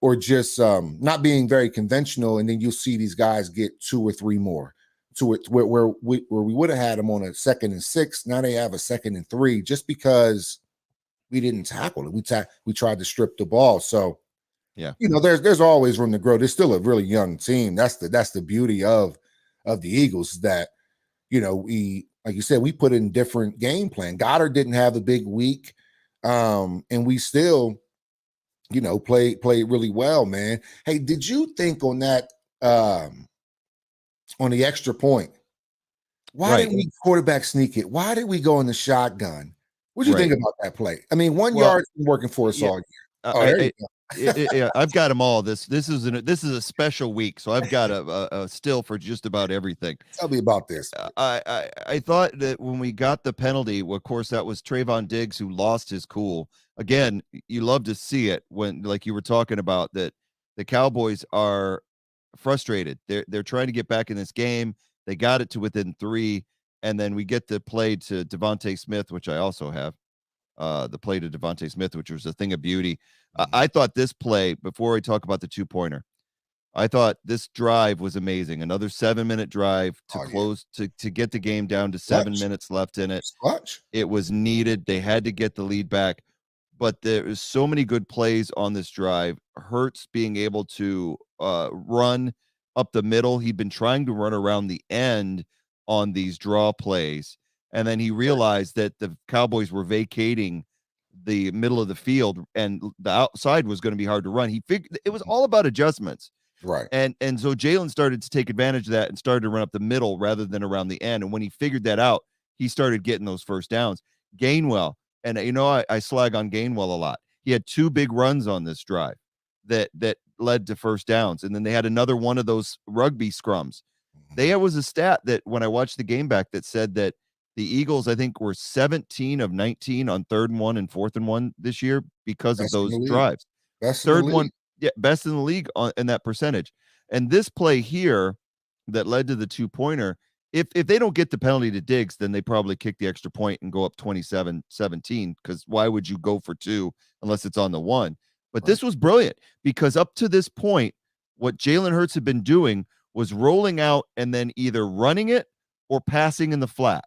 [SPEAKER 3] or just not being very conventional. And then you'll see these guys get 2 or 3 more to it where we would have had them on a 2nd and 6. Now they have a 2nd and 3 just because we didn't tackle it. We tried to strip the ball. So, there's always room to grow. There's still a really young team. That's the beauty of the Eagles that, we, like you said, we put in different game plan. Goddard didn't have a big week. And we still, played really well, man. Hey, did you think on that, on the extra point, why didn't we quarterback sneak it? Why did we go in the shotgun? What do you think about that play? I mean, 1 yard's been working for us all year.
[SPEAKER 1] I've got them all. This is a special week, so I've got a still for just about everything.
[SPEAKER 3] Tell me about this.
[SPEAKER 1] I thought that when we got the penalty, of course, that was Trayvon Diggs who lost his cool. Again, you love to see it when, like you were talking about, that the Cowboys are frustrated. They're trying to get back in this game. They got it to within 3, and then we get the play to Devontae Smith, which I also have. The play to Devontae Smith, which was a thing of beauty. I thought this play, before I talk about the 2-pointer, I thought this drive was amazing. Another 7-minute drive to close to get the game down to 7 minutes left in it. It was needed. They had to get the lead back, but there was so many good plays on this drive. Hurts being able to run up the middle. He'd been trying to run around the end on these draw plays, and then he realized that the Cowboys were vacating the middle of the field, and the outside was going to be hard to run. He figured it was all about adjustments.
[SPEAKER 3] Right.
[SPEAKER 1] And so Jalen started to take advantage of that and started to run up the middle rather than around the end. And when he figured that out, he started getting those first downs. Gainwell, and I slag on Gainwell a lot. He had 2 big runs on this drive that led to first downs. And then they had another one of those rugby scrums. There was a stat that when I watched the game back that said that the Eagles, I think, were 17 of 19 on 3rd and 1 and 4th and 1 this year because of those drives. Third one. Yeah, best in the league in that percentage. And this play here that led to the 2-pointer, if they don't get the penalty to Diggs, then they probably kick the extra point and go up 27-17, because why would you go for 2 unless it's on the 1? But this was brilliant, because up to this point, what Jalen Hurts had been doing was rolling out and then either running it or passing in the flat.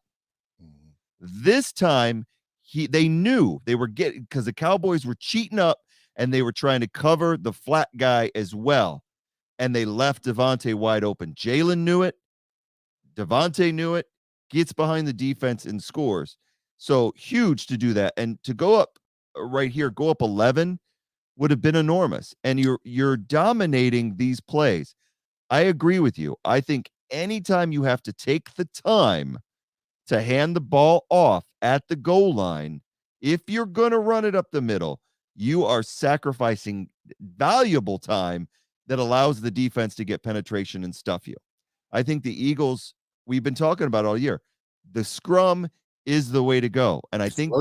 [SPEAKER 1] This time, they knew they were getting, because the Cowboys were cheating up, and they were trying to cover the flat guy as well. And they left Devontae wide open. Jalen knew it. Devontae knew it. Gets behind the defense and scores. So huge to do that. And to go up right here, go up 11 would have been enormous. And you're dominating these plays. I agree with you. I think anytime you have to take the time to hand the ball off at the goal line, if you're going to run it up the middle, you are sacrificing valuable time that allows the defense to get penetration and stuff you. I think the Eagles, we've been talking about all year, the scrum is the way to go. And I think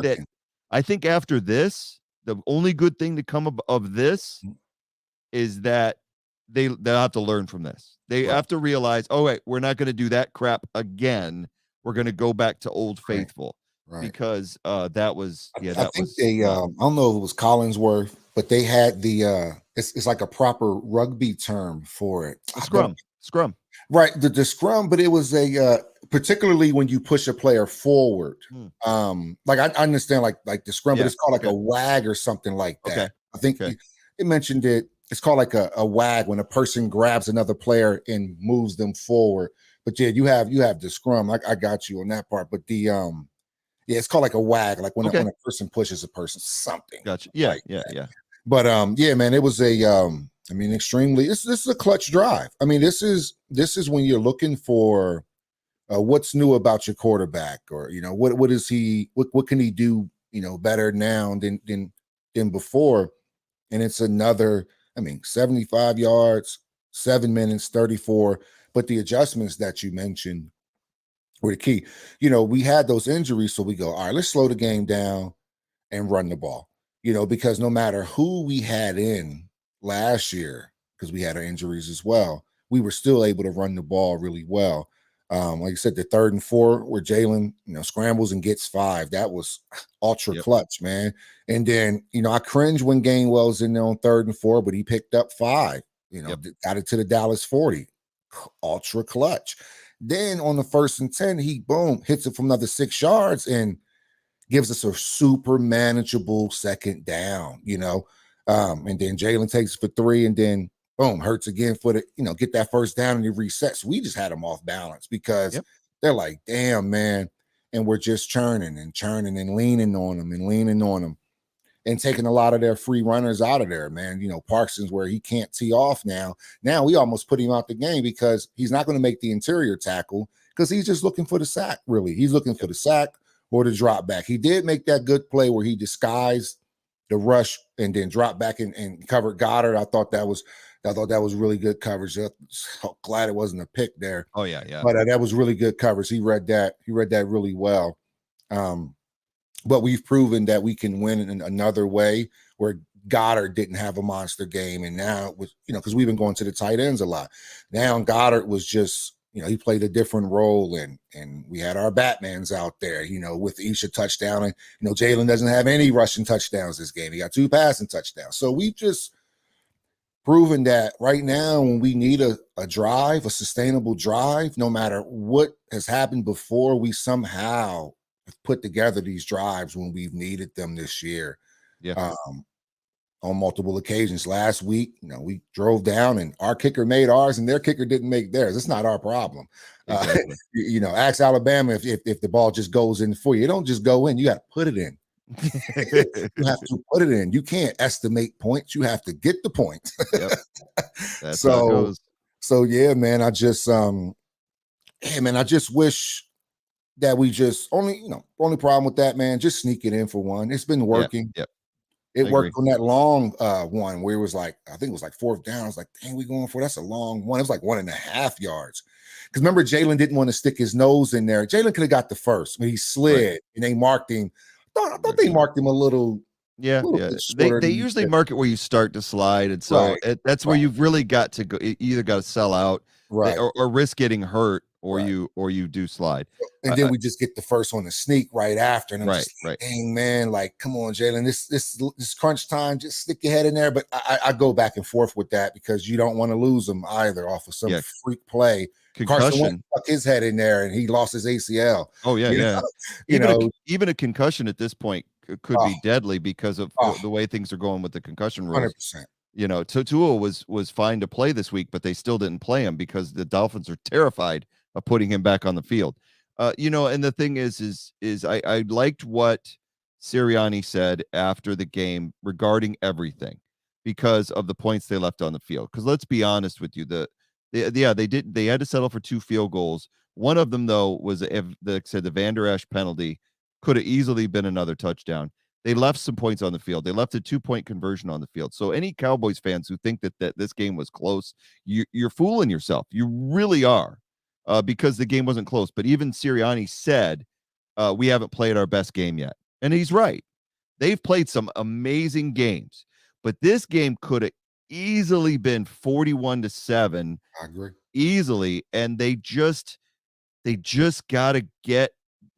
[SPEAKER 1] after this, the only good thing to come of this is that they'll have to learn from this. They have to realize, oh, wait, we're not going to do that crap again. We're going to go back to Old Faithful. Right. Because that was
[SPEAKER 3] I think they I don't know if it was Collinsworth, but they had the it's like a proper rugby term for it.
[SPEAKER 1] Scrum.
[SPEAKER 3] Right, the scrum, but it was a particularly when you push a player forward. Like I understand like the scrum, but it's called like a wag or something like that. I think it mentioned it. It's called like a wag when a person grabs another player and moves them forward. But yeah, you have the scrum. I got you on that part. But the yeah, it's called like a wag, like when a person pushes a person, something.
[SPEAKER 1] Gotcha. Yeah,
[SPEAKER 3] like
[SPEAKER 1] yeah.
[SPEAKER 3] But yeah, man, it was extremely. This is a clutch drive. I mean, this is when you're looking for what's new about your quarterback, or what is he? What can he do? Better now than before. And it's another. 75 yards, 7 minutes, 34. But the adjustments that you mentioned were the key. We had those injuries, so we go, all right, let's slow the game down and run the ball. Because no matter who we had in last year, because we had our injuries as well, we were still able to run the ball really well. Like I said, the 3rd and 4 where Jalen, scrambles and gets 5. That was ultra clutch, man. And then, I cringe when Gainwell's in there on 3rd and 4, but he picked up 5, got it to the Dallas 40. Ultra clutch. Then on the 1st and 10, he hits it from another 6 yards and gives us a super manageable 2nd down, and then Jalen takes it for 3, and then boom, Hurts again for the, get that 1st down and he resets. We just had them off balance because they're like, damn, man. And we're just churning and leaning on them and taking a lot of their free runners out of there, man. Parsons, where he can't tee off now. Now we almost put him out the game because he's not going to make the interior tackle because he's just looking for the sack, really. He's looking for the sack or the drop back. He did make that good play where he disguised the rush and then dropped back and covered Goddard. I thought that was really good coverage. So glad it wasn't a pick there.
[SPEAKER 1] Oh yeah.
[SPEAKER 3] But that was really good coverage. He read that really well. But we've proven that we can win in another way where Goddard didn't have a monster game, and now it was, because we've been going to the tight ends a lot. Now Goddard was just, he played a different role, and we had our Batmans out there, with each a touchdown. And Jalen doesn't have any rushing touchdowns this game. He got 2 passing touchdowns. So we just proven that right now, when we need a drive, a sustainable drive, no matter what has happened before, we somehow have put together these drives when we've needed them this year.
[SPEAKER 1] Yeah.
[SPEAKER 3] On multiple occasions. Last week, we drove down and our kicker made ours and their kicker didn't make theirs. It's not our problem.
[SPEAKER 1] Exactly.
[SPEAKER 3] Ask Alabama if the ball just goes in for you. It don't just go in. You got to put it in. You have to put it in. You can't estimate points. You have to get the point.
[SPEAKER 1] Yep. That's how it goes.
[SPEAKER 3] So yeah, man, I just I just wish that we just only problem with that, man, just sneak it in for one. It's been working.
[SPEAKER 1] Yep.
[SPEAKER 3] It worked on that long one where it was like, I think it was like 4th down. I was like, dang, we going for that's a long one. It was like 1.5 yards. Because remember, Jalen didn't want to stick his nose in there. Jalen could have got the first when he slid and they marked him. I thought they marked him a little.
[SPEAKER 1] Yeah. They usually mark it where you start to slide. And so that's where you've really got to go. You either got to sell out or risk getting hurt, or you do slide.
[SPEAKER 3] And then we just get the first one to sneak right after. And I'm just like, dang, man, like, come on, Jalen, this crunch time, just stick your head in there. But I go back and forth with that because you don't want to lose them either off of some freak play. Carson Wentz stuck his head in there and he lost his ACL.
[SPEAKER 1] Oh, yeah. Even a concussion at this point could be deadly because of the way things are going with the concussion rules.
[SPEAKER 3] 100%.
[SPEAKER 1] Tua was fine to play this week, but they still didn't play him because the Dolphins are terrified of putting him back on the field. And the thing is I liked what Sirianni said after the game regarding everything because of the points they left on the field. Because let's be honest with you, they had to settle for 2 field goals. One of them, though, was the Van Der Esch penalty could have easily been another touchdown. They left some points on the field. They left a 2-point conversion on the field. So any Cowboys fans who think that this game was close, you're fooling yourself. You really are. Because the game wasn't close. But even Sirianni said, we haven't played our best game yet. And he's right. They've played some amazing games. But this game could have easily been 41-7.
[SPEAKER 3] I agree.
[SPEAKER 1] Easily. And they just got to get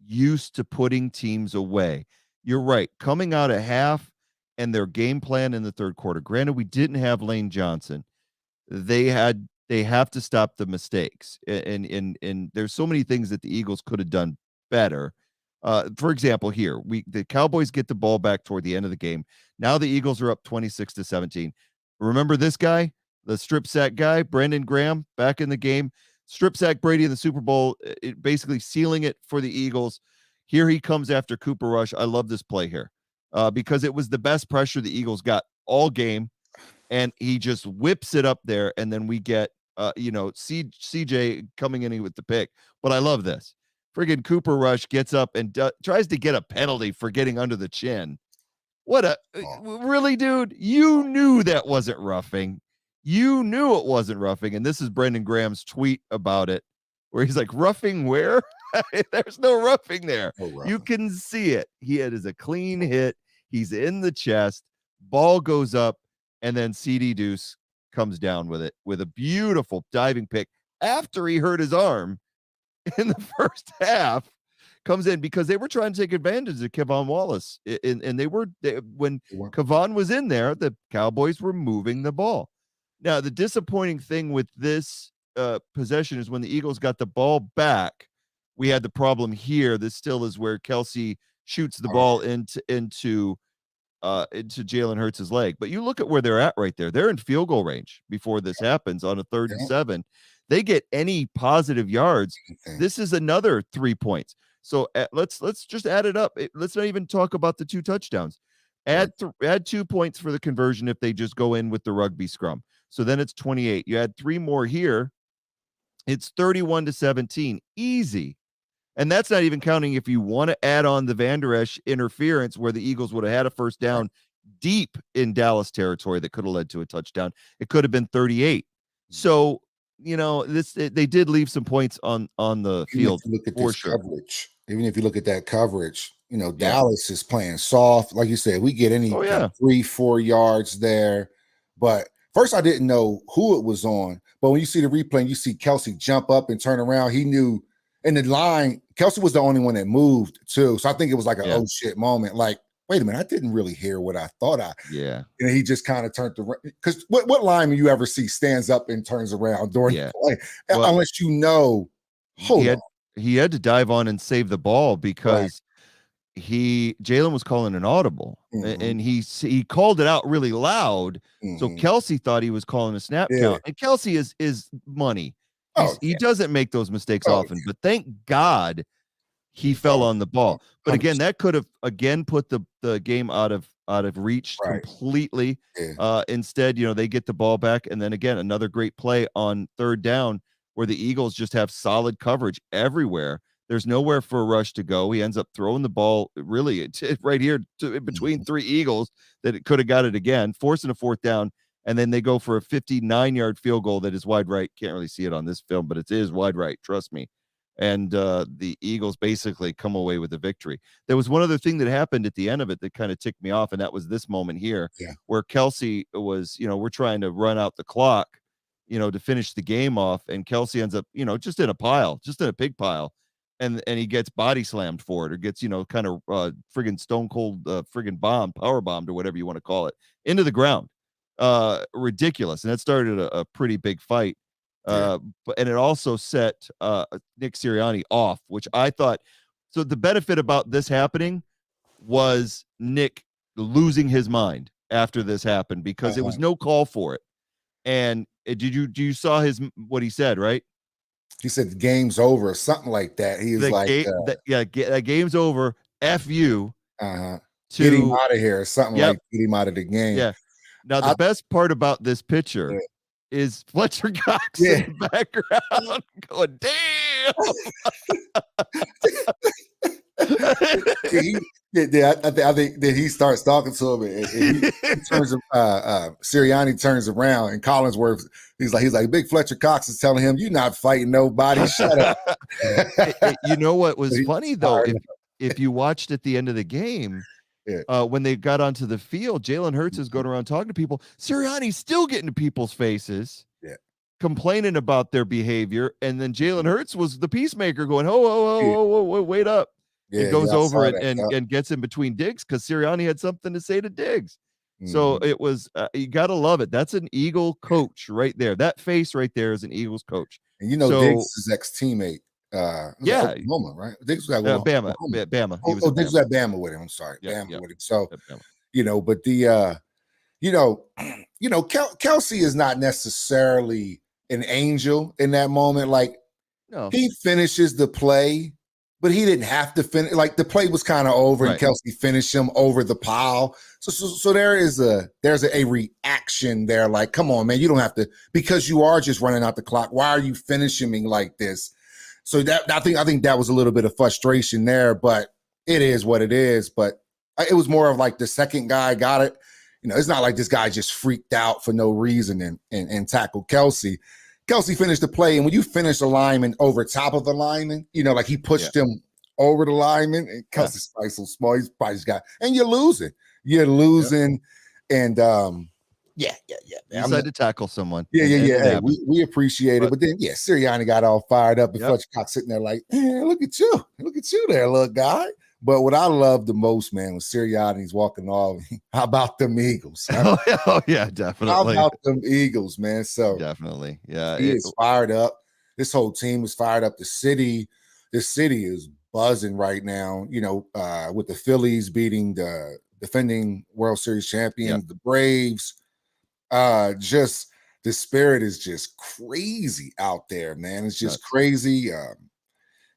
[SPEAKER 1] used to putting teams away. You're right. Coming out at half and their game plan in the third quarter. Granted, we didn't have Lane Johnson. They have to stop the mistakes. And there's so many things that the Eagles could have done better. For example, here, the Cowboys get the ball back toward the end of the game. Now the Eagles are up 26-17. Remember this guy, the strip sack guy, Brandon Graham, back in the game. Strip sack Brady in the Super Bowl, basically sealing it for the Eagles. Here he comes after Cooper Rush. I love this play here because it was the best pressure the Eagles got all game. And he just whips it up there. And then we get, CJ coming in with the pick. But I love this. Friggin' Cooper Rush gets up and tries to get a penalty for getting under the chin. Really, dude? You knew that wasn't roughing. You knew it wasn't roughing. And this is Brendan Graham's tweet about it, where he's like, roughing where? There's no roughing there. You can see it. It is a clean hit. He's in the chest. Ball goes up, and then CD Deuce comes down with it with a beautiful diving pick after he hurt his arm in the first half. Comes in because they were trying to take advantage of Kevon Wallace. And when Kevon was in there, the Cowboys were moving the ball. Now, the disappointing thing with this possession is when the Eagles got the ball back, we had the problem here. This still is where Kelsey shoots the ball into Jalen Hurts' leg. But you look at where they're at right there. They're in field goal range before this happens on a 3rd and 7. They get any positive yards. This is another 3 points. So let's just add it up. Let's not even talk about the 2 touchdowns. Add 2 points for the conversion if they just go in with the rugby scrum. So then it's 28. You add 3 more here. It's 31-17. Easy. And that's not even counting if you want to add on the Van Der Esch interference where the Eagles would have had a first down deep in Dallas territory that could have led to a touchdown. It could have been 38. So, they did leave some points on the field.
[SPEAKER 3] Look at this coverage. Even if you look at that coverage,
[SPEAKER 1] Yeah.
[SPEAKER 3] Dallas is playing soft. Like you said, we get any
[SPEAKER 1] Oh yeah.
[SPEAKER 3] 3-4 yards there. But first, I didn't know who it was on. But when you see the replay and you see Kelsey jump up and turn around, he knew. In the line, Kelsey was the only one that moved too. So I think it was like an oh shit moment. Like, wait a minute, I didn't really hear what I thought I.
[SPEAKER 1] Yeah.
[SPEAKER 3] And he just kind of turned around. Because what lineman you ever see stands up and turns around during the play? Well, unless you know,
[SPEAKER 1] he had to dive on and save the ball because Jalen was calling an audible, and he called it out really loud. So Kelsey thought he was calling a snap count, and Kelsey is money. He doesn't make those mistakes often, but thank God he fell on the ball. But again, that could have put the game out of reach completely. Instead, they get the ball back, and then again, another great play on third down where the Eagles just have solid coverage everywhere. There's nowhere for a rush to go. He ends up throwing the ball really right here between three Eagles that it could have got it again, forcing a fourth down. And then they go for a 59-yard field goal that is wide right. Can't really see it on this film, but it is wide right. Trust me. And the Eagles basically come away with the victory. There was one other thing that happened at the end of it that kind of ticked me off, and that was this moment here where Kelsey was, we're trying to run out the clock, to finish the game off. And Kelsey ends up, just in a pile, just in a pig pile. And he gets body slammed for it, or gets, kind of friggin' stone cold friggin' power bombed, or whatever you want to call it, into the ground. Ridiculous. And that started a pretty big fight. And it also set Nick Sirianni off, which I thought. So the benefit about this happening was Nick losing his mind after this happened, because it was no call for it. And you saw what he said, right?
[SPEAKER 3] He said the game's over or something like that. He was
[SPEAKER 1] that game's over. F you.
[SPEAKER 3] Get him out of here or something like get him out of the game.
[SPEAKER 1] Yeah. Now, the best part about this picture is Fletcher Cox in the background going, damn.
[SPEAKER 3] I think that he starts talking to him, and Sirianni turns around, and Collinsworth, he's like, Big Fletcher Cox is telling him, "You're not fighting nobody. Shut up."
[SPEAKER 1] You know what was funny though? If you watched at the end of the game, when they got onto the field, Jalen Hurts is going around talking to people. Sirianni's still getting to people's faces, complaining about their behavior, and then Jalen Hurts was the peacemaker, going, "Oh, wait up." It goes over and gets in between Diggs, because Sirianni had something to say to Diggs. So it was, you got to love it. That's an Eagle coach right there. That face right there is an Eagles coach.
[SPEAKER 3] And Diggs' ex-teammate. Oklahoma, right? Diggs was at
[SPEAKER 1] Bama.
[SPEAKER 3] Diggs was at Bama with him. I'm sorry. Bama with him. So, but Kelsey is not necessarily an angel in that moment. Like, he finishes the play, but he didn't have to finish. Like, the play was kind of over, and Kelsey finished him over the pile. So there's a reaction there. Like, come on, man, you don't have to, because you are just running out the clock. Why are you finishing me like this? So that I think that was a little bit of frustration there, but it is what it is. But it was more of like the second guy got it. It's not like this guy just freaked out for no reason and tackled Kelsey. Kelsey finished the play, and when you finish a lineman over top of the lineman, like he pushed him over the lineman, and Kelsey's probably so small, he's probably just and you're losing. And you
[SPEAKER 1] decided to tackle someone.
[SPEAKER 3] Hey, we appreciate it. But then, Sirianni got all fired up, and Fletcher Cox sitting there like, look at you there, little guy. But what I loved the most, man, was Sirianni's walking off. How about them Eagles?
[SPEAKER 1] Oh, yeah, definitely.
[SPEAKER 3] How about them Eagles, man? So
[SPEAKER 1] definitely, yeah.
[SPEAKER 3] He is fired up. This whole team is fired up. The city is buzzing right now, with the Phillies beating the defending World Series champions, the Braves. Just the spirit is just crazy out there, man. It's just crazy.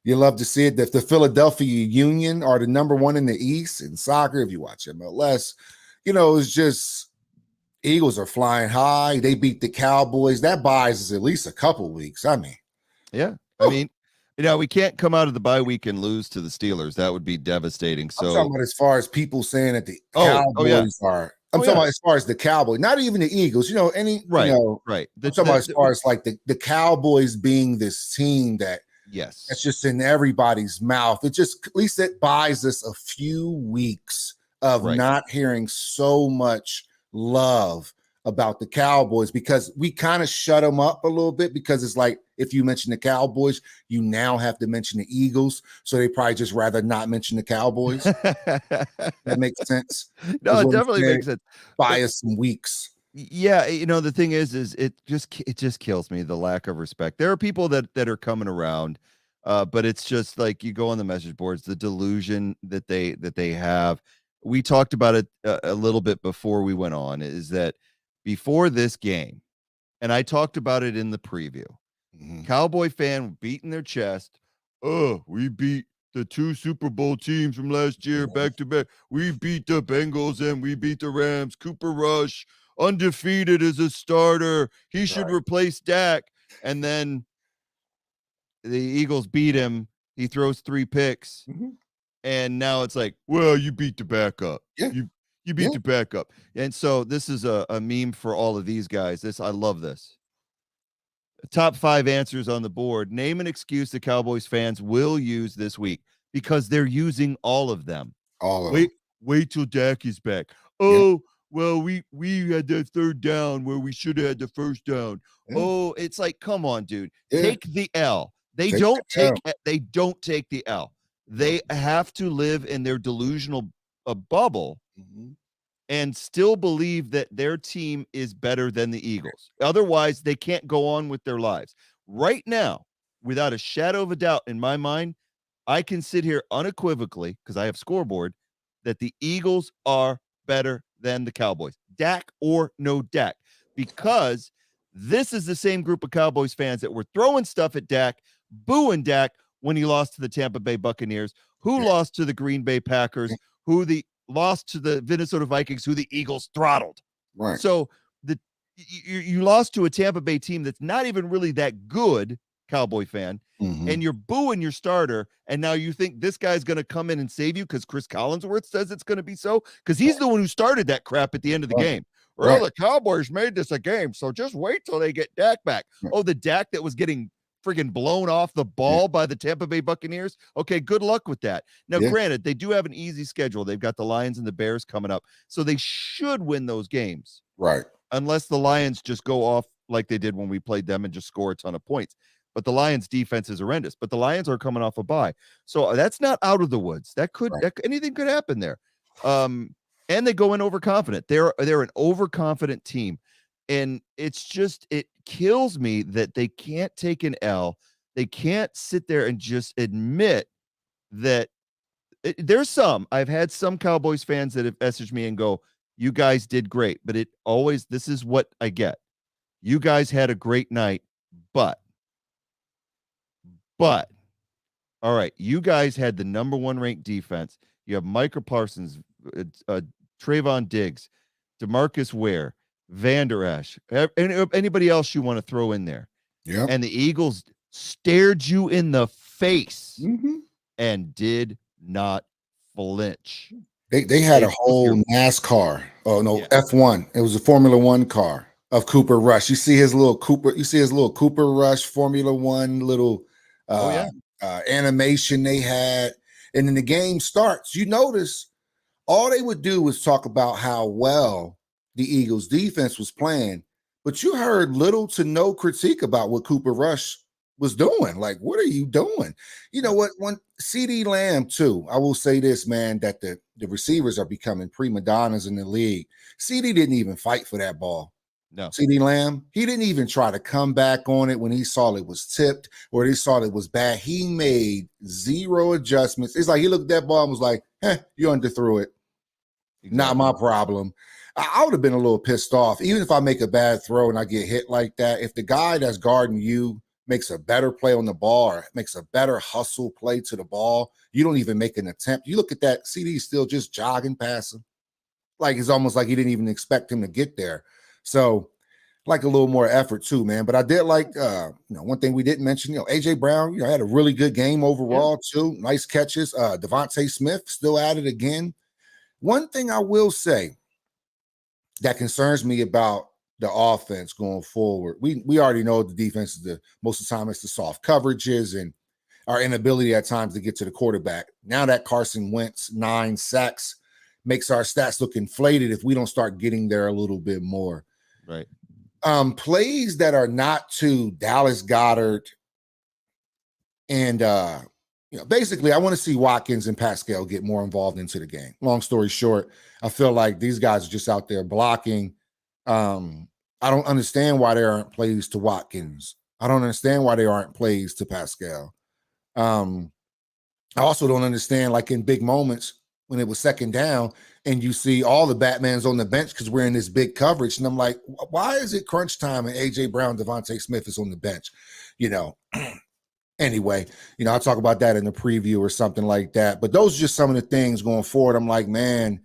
[SPEAKER 3] You love to see it. The Philadelphia Union are the number one in the East in soccer. If you watch MLS, it's just Eagles are flying high. They beat the Cowboys. That buys us at least a couple weeks. I mean,
[SPEAKER 1] we can't come out of the bye week and lose to the Steelers. That would be devastating. So
[SPEAKER 3] I'm talking about as far as people saying that the Cowboys are. I'm talking about as far as the Cowboys, not even the Eagles. I'm talking about as far as like the Cowboys being this team that
[SPEAKER 1] Yes.
[SPEAKER 3] It's just in everybody's mouth. It just, at least it buys us a few weeks of not hearing so much love about the Cowboys, because we kind of shut them up a little bit, because it's like, if you mention the Cowboys, you now have to mention the Eagles. So they probably just rather not mention the Cowboys. That makes sense.
[SPEAKER 1] No, it definitely makes sense.
[SPEAKER 3] Buy us some weeks.
[SPEAKER 1] Yeah, the thing is it just kills me, the lack of respect. There are people that are coming around, but it's just like, you go on the message boards, the delusion that they have. We talked about it a little bit before we went on, is that before this game, and I talked about it in the preview, Cowboy fan beating their chest. Oh, we beat the 2 Super Bowl teams from last year back to back. We beat the Bengals and we beat the Rams. Cooper Rush, undefeated as a starter. He should replace Dak. And then the Eagles beat him. He throws 3 picks. And now it's like, well, you beat the backup.
[SPEAKER 3] Yeah.
[SPEAKER 1] You beat the backup. And so this is a meme for all of these guys. I love this. Top 5 answers on the board. Name an excuse the Cowboys fans will use this week, because they're using all of them. Wait till Dak is back. Oh, well, we had that 3rd down where we should have had the 1st down. Oh, it's like, come on, dude. Take the L. They don't take the L. They have to live in their delusional bubble and still believe that their team is better than the Eagles. Otherwise, they can't go on with their lives. Right now, without a shadow of a doubt in my mind, I can sit here unequivocally, because I have scoreboard, that the Eagles are better than the Cowboys. Dak or no Dak. Because this is the same group of Cowboys fans that were throwing stuff at Dak, booing Dak when he lost to the Tampa Bay Buccaneers, who lost to the Green Bay Packers, who lost to the Minnesota Vikings, who the Eagles throttled.
[SPEAKER 3] Right.
[SPEAKER 1] So you lost to a Tampa Bay team that's not even really that good, Cowboy fan, and you're booing your starter, and now you think this guy's going to come in and save you because Chris Collinsworth says it's going to be so, because he's the one who started that crap at the end of the game. Well, the Cowboys made this a game, so just wait till they get Dak back. Oh, the Dak that was getting friggin' blown off the ball by the Tampa Bay Buccaneers. Okay, good luck with that. Now, granted, they do have an easy schedule. They've got the Lions and the Bears coming up, so they should win those games.
[SPEAKER 3] Right.
[SPEAKER 1] Unless the Lions just go off like they did when we played them and just score a ton of points. But the Lions' defense is horrendous. But the Lions are coming off a bye, so that's not out of the woods. Anything could happen there. And they go in overconfident. They're an overconfident team. And it's just, it kills me that they can't take an L. They can't sit there and just admit that I've had some Cowboys fans that have messaged me and go, you guys did great. But this is what I get. You guys had a great night, but, all right, you guys had the number 1 ranked defense. You have Micah Parsons, Trayvon Diggs, DeMarcus Ware, Van Der Esch, anybody else you want to throw in there.
[SPEAKER 3] Yeah.
[SPEAKER 1] And the Eagles stared you in the face and did not flinch.
[SPEAKER 3] They had a whole NASCAR. Oh no, F1. It was a Formula 1 car of Cooper Rush. You see his little Cooper Rush Formula 1 little animation they had. And then the game starts. You notice all they would do was talk about how well the Eagles defense was playing, but you heard little to no critique about what Cooper Rush was doing. Like, what are you doing? You know what? When CeeDee Lamb too, I will say this, man, that the receivers are becoming prima donnas in the league. CeeDee didn't even fight for that ball.
[SPEAKER 1] No.
[SPEAKER 3] CeeDee Lamb, he didn't even try to come back on it when he saw it was tipped or he saw it was bad. He made 0 adjustments. It's like he looked at that ball and was like, you underthrew it. Exactly. Not my problem. I would have been a little pissed off, even if I make a bad throw and I get hit like that. If the guy that's guarding you makes a better play on the ball or makes a better hustle play to the ball, you don't even make an attempt. You look at that, CeeDee still just jogging past him. Like, it's almost like he didn't even expect him to get there. So, like a little more effort too, man. But I did like, one thing we didn't mention, AJ Brown, had a really good game overall too. Nice catches. Devontae Smith still at it again. One thing I will say that concerns me about the offense going forward, we already know the defense is most of the time it's the soft coverages, and our inability at times to get to the quarterback. Now that Carson Wentz 9 sacks makes our stats look inflated if we don't start getting there a little bit more.
[SPEAKER 1] Right.
[SPEAKER 3] Plays that are not to Dallas Goedert and basically I want to see Watkins and Pascal get more involved into the game. Long story short, I feel like these guys are just out there blocking. I don't understand why there aren't plays to Watkins. I don't understand why there aren't plays to Pascal. I also don't understand, like in big moments when it was second down and you see all the Batmans on the bench because we're in this big coverage. And I'm like, why is it crunch time and A.J. Brown, Devontae Smith is on the bench? Anyway, I'll talk about that in the preview or something like that. But those are just some of the things going forward. I'm like, man,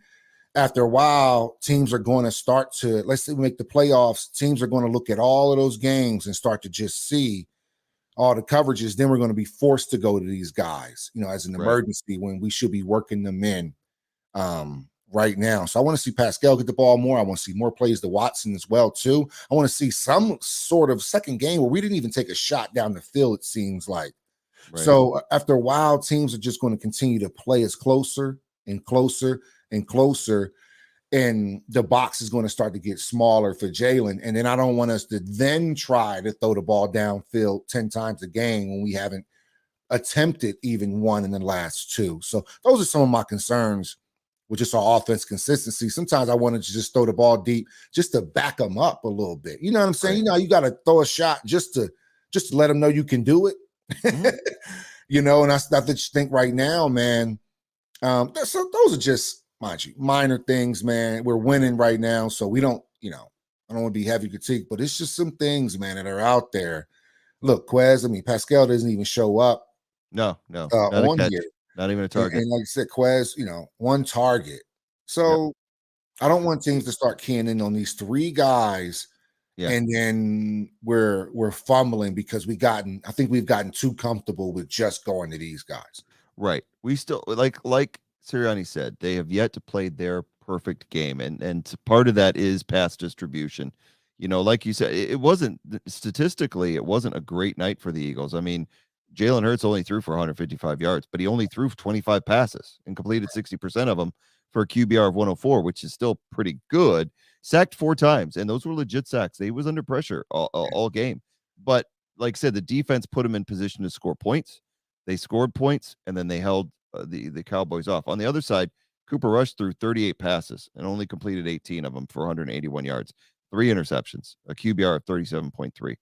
[SPEAKER 3] after a while, teams are going to start to, let's say we make the playoffs, teams are going to look at all of those games and start to just see all the coverages. Then we're going to be forced to go to these guys, as an emergency when we should be working them in right now. So I want to see Pascal get the ball more. I want to see more plays to Watson as well, too. I want to see some sort of second game where we didn't even take a shot down the field, it seems like. Right. So after a while, teams are just going to continue to play us closer and closer and closer. And the box is going to start to get smaller for Jalen. And then I don't want us to then try to throw the ball downfield 10 times a game when we haven't attempted even one in the last two. So those are some of my concerns with just our offense consistency. Sometimes I wanted to just throw the ball deep just to back them up a little bit. You know what I'm saying?
[SPEAKER 1] Right.
[SPEAKER 3] You got to throw a shot just to let them know you can do it. Mm-hmm. And I just think right now, man, so those are just, mind you, minor things, man. We're winning right now, so we don't, I don't want to be heavy critique, but it's just some things, man, that are out there. Look, Pascal doesn't even show up.
[SPEAKER 1] No, not
[SPEAKER 3] on
[SPEAKER 1] a catch,
[SPEAKER 3] here.
[SPEAKER 1] not even a target.
[SPEAKER 3] And like I said, Quez, one target. So I don't want teams to start keying in on these three guys, and then we're fumbling because I think we've gotten too comfortable with just going to these guys.
[SPEAKER 1] Right. We still like Sirianni said, they have yet to play their perfect game, and part of that is pass distribution. Like you said, it wasn't statistically, it wasn't a great night for the Eagles. I mean, Jalen Hurts only threw for 155 yards, but he only threw 25 passes and completed 60% of them for a QBR of 104, which is still pretty good. Sacked 4 times, and those were legit sacks. He was under pressure all game. But like I said, the defense put him in position to score points. They scored points, and then they held the Cowboys off. On the other side, Cooper Rush threw 38 passes and only completed 18 of them for 181 yards, 3 interceptions, a QBR of 37.3.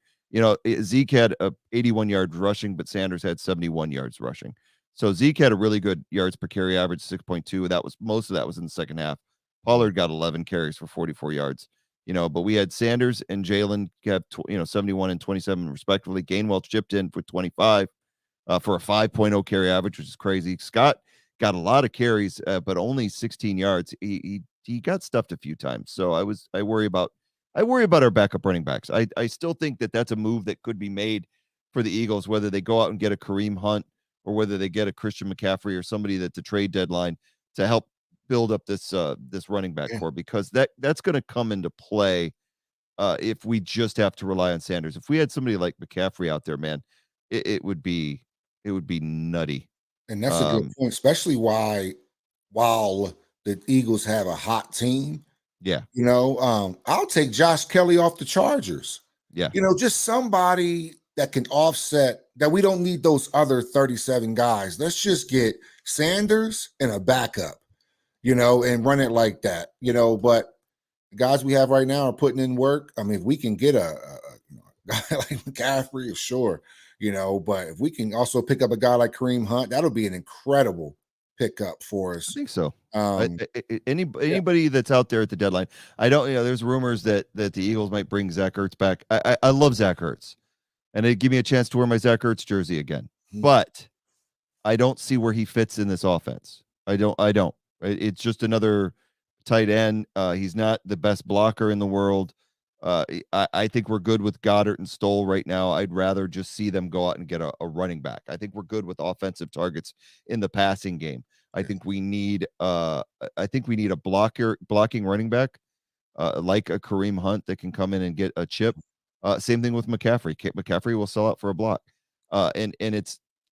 [SPEAKER 1] Zeke had a 81-yard rushing, but Sanders had 71 yards rushing. So Zeke had a really good yards per carry average, 6.2. Most of that was in the second half. Pollard got 11 carries for 44 yards. But we had Sanders and Jalen kept 71 and 27 respectively. Gainwell chipped in for 25 for a 5.0 carry average, which is crazy. Scott got a lot of carries, but only 16 yards. He got stuffed a few times. So I worry about our backup running backs. I still think that that's a move that could be made for the Eagles, whether they go out and get a Kareem Hunt or whether they get a Christian McCaffrey or somebody at the trade deadline to help build up this running back core, because that's going to come into play if we just have to rely on Sanders. If we had somebody like McCaffrey out there, man, it would be nutty.
[SPEAKER 3] And that's a good point, especially while the Eagles have a hot team.
[SPEAKER 1] Yeah.
[SPEAKER 3] I'll take Josh Kelly off the Chargers.
[SPEAKER 1] Yeah.
[SPEAKER 3] Just somebody that can offset, that we don't need those other 37 guys. Let's just get Sanders and a backup, and run it like that, but the guys we have right now are putting in work. I mean, if we can get a guy like McCaffrey, sure, but if we can also pick up a guy like Kareem Hunt, that'll be an incredible pickup for us.
[SPEAKER 1] I think so. Anybody that's out there at the deadline, I don't, there's rumors that the Eagles might bring Zach Ertz back. I love Zach Ertz, and it'd give me a chance to wear my Zach Ertz jersey again. Mm-hmm. But I don't see where he fits in this offense. I don't. It's just another tight end. He's not the best blocker in the world. I think we're good with Goddard and Stoll right now. I'd rather just see them go out and get a running back. I think we're good with offensive targets in the passing game. I think we need a blocking running back, like a Kareem Hunt that can come in and get a chip. Same thing with McCaffrey. McCaffrey will sell out for a block. And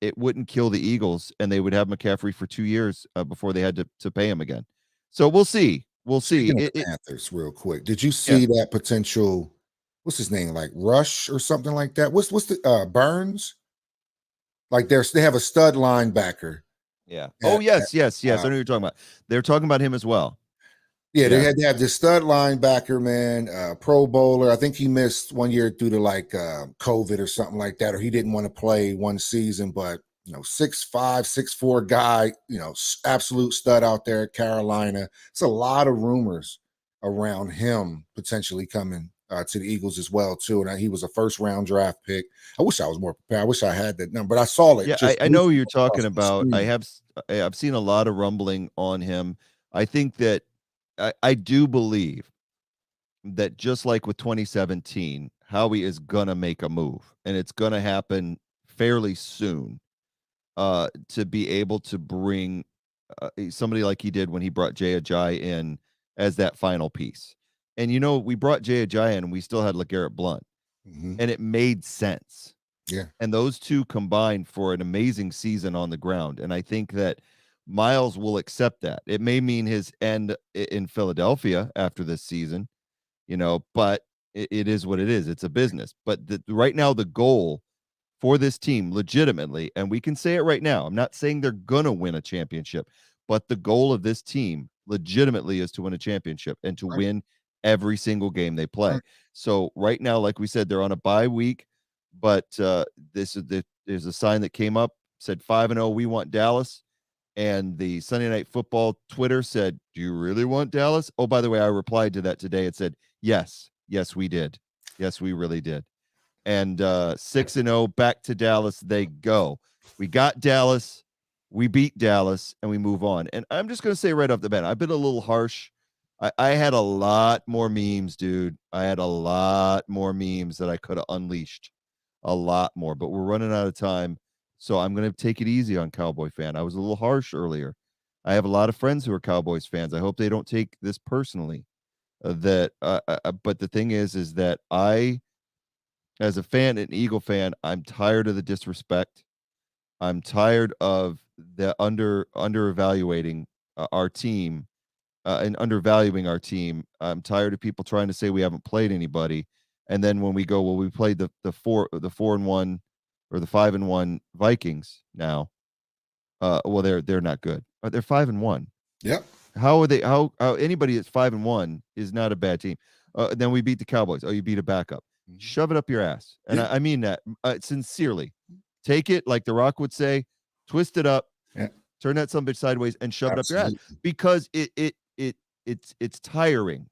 [SPEAKER 1] it wouldn't kill the Eagles, and they would have McCaffrey for 2 years before they had to pay him again. So we'll see. We'll see.
[SPEAKER 3] Speaking of the Panthers, real quick, did you
[SPEAKER 1] Yeah.
[SPEAKER 3] see that potential? What's his name? Like Rush or something like that? What's the Burns? Like they have a stud linebacker.
[SPEAKER 1] Yeah. Oh, yes. I know what you're talking about. They're talking about him as well.
[SPEAKER 3] Yeah, they had to have this stud linebacker, man, Pro Bowler. I think he missed 1 year due to like COVID or something like that, or he didn't want to play one season. But 6'5", 6'4" guy, absolute stud out there at Carolina. It's a lot of rumors around him potentially coming to the Eagles as well too. And he was a first-round draft pick. I wish I was more prepared. I wish I had that number, but I saw it.
[SPEAKER 1] Yeah, I know who you're talking about. I've seen a lot of rumbling on him. I think that I do believe that just like with 2017, Howie is gonna make a move, and it's gonna happen fairly soon. To be able to bring somebody like he did when he brought Jay Ajayi in as that final piece. And we brought Jay Ajayi in, and we still had LeGarrette Blount, and it made sense.
[SPEAKER 3] Yeah.
[SPEAKER 1] And those two combined for an amazing season on the ground. And I think that Miles will accept that. It may mean his end in Philadelphia after this season, but it is what it is. It's a business. But right now, the goal for this team legitimately, and we can say it right now, I'm not saying they're going to win a championship, but the goal of this team legitimately is to win a championship and to win every single game they play. So right now, like we said, they're on a bye week, but there's a sign that came up, said 5-0, we want Dallas. And the Sunday Night Football Twitter said, do you really want Dallas? Oh, by the way, I replied to that today. It said, yes, we did. Yes, we really did. And 6-0, back to Dallas they go. We got Dallas, we beat Dallas, and we move on. And I'm just going to say right off the bat, I've been a little harsh. I had a lot more memes, dude. I had a lot more memes that I could have unleashed. A lot more, but we're running out of time. So I'm going to take it easy on Cowboy fan. I was a little harsh earlier. I have a lot of friends who are Cowboys fans. I hope they don't take this personally. But the thing is that I, as a fan, an Eagle fan, I'm tired of the disrespect. I'm tired of the under evaluating our team and undervaluing our team. I'm tired of people trying to say we haven't played anybody, and then when we go, well, we played the 4-1 or the 5-1 Vikings now. Well, they're not good. They're 5-1.
[SPEAKER 3] Yep.
[SPEAKER 1] How are they? How anybody that's 5-1 is not a bad team. Then we beat the Cowboys. Oh, you beat a backup. Shove it up your ass. And I mean that sincerely. Take it, like The Rock would say, twist it up, turn that son bitch sideways, and shove it up your ass. Because it's tiring.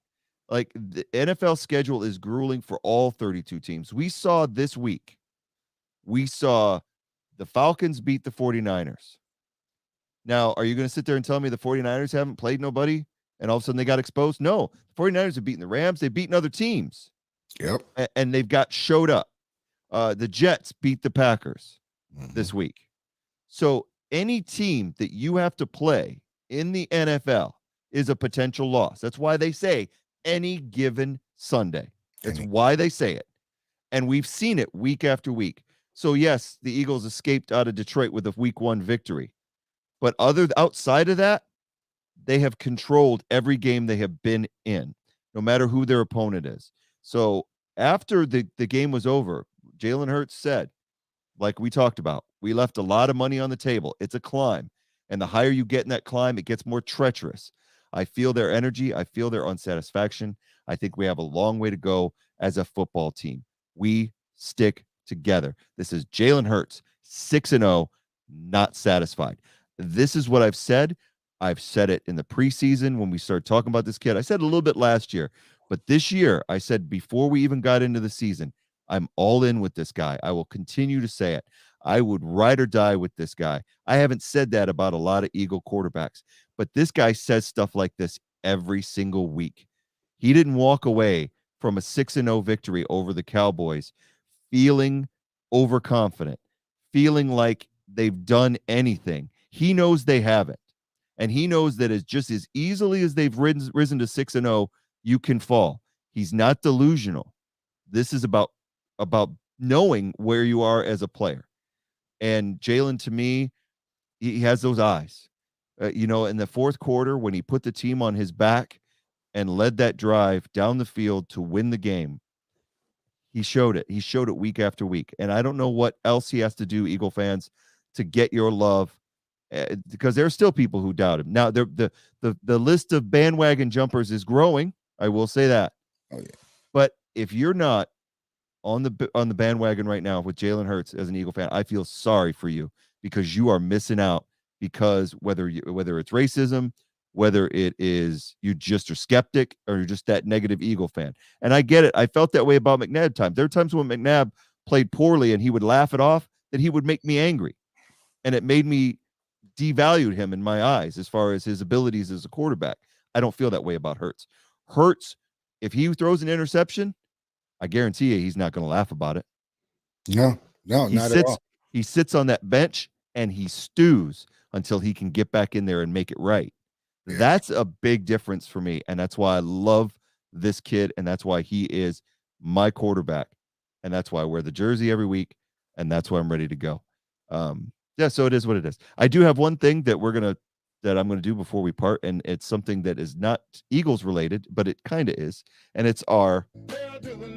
[SPEAKER 1] Like the NFL schedule is grueling for all 32 teams. We saw this week. We saw the Falcons beat the 49ers. Now, are you going to sit there and tell me the 49ers haven't played nobody and all of a sudden they got exposed? No, the 49ers have beaten the Rams. They've beaten other teams.
[SPEAKER 3] Yep.
[SPEAKER 1] And they've got showed up. The Jets beat the Packers this week. So any team that you have to play in the NFL is a potential loss. That's why they say any given Sunday. That's why they say it. And we've seen it week after week. So yes, the Eagles escaped out of Detroit with a week 1 victory. But outside of that, they have controlled every game they have been in, no matter who their opponent is. So after the game was over, Jalen Hurts said, like we talked about, we left a lot of money on the table. It's a climb. And the higher you get in that climb, it gets more treacherous. I feel their energy. I feel their unsatisfaction. I think we have a long way to go as a football team. We stick together. This is Jalen Hurts, 6-0, not satisfied. This is what I've said. I've said it in the preseason when we started talking about this kid. I said a little bit last year, but this year I said before we even got into the season, I'm all in with this guy. I will continue to say it. I would ride or die with this guy. I haven't said that about a lot of Eagle quarterbacks, but this guy says stuff like this every single week. He didn't walk away from a 6-0 victory over the Cowboys feeling overconfident, feeling like they've done anything. He knows they haven't. And he knows that it's just as easily as they've risen to 6-0, you can fall. He's not delusional. This is about knowing where you are as a player. And Jalen, to me, he has those eyes. In the fourth quarter, when he put the team on his back and led that drive down the field to win the game, he showed it. He showed it week after week. And I don't know what else he has to do, Eagle fans, to get your love, because there are still people who doubt him. Now, the list of bandwagon jumpers is growing. I will say that.
[SPEAKER 3] Oh yeah.
[SPEAKER 1] But if you're not on the bandwagon right now with Jalen Hurts as an Eagle fan, I feel sorry for you, because you are missing out. Because whether it's racism, whether it is you just are skeptic, or you're just that negative Eagle fan. And I get it. I felt that way about McNabb times. There were times when McNabb played poorly and he would laugh it off, that he would make me angry. And it made me devalue him in my eyes as far as his abilities as a quarterback. I don't feel that way about Hurts. Hurts, if he throws an interception, I guarantee you he's not going to laugh about it.
[SPEAKER 3] No, not at all.
[SPEAKER 1] He sits on that bench and he stews until he can get back in there and make it right. Yeah. That's a big difference for me. And that's why I love this kid. And that's why he is my quarterback. And that's why I wear the jersey every week. And that's why I'm ready to go. So it is what it is. I do have one thing that I'm going to do before we part. And it's something that is not Eagles related, but it kind of is. And it's our to the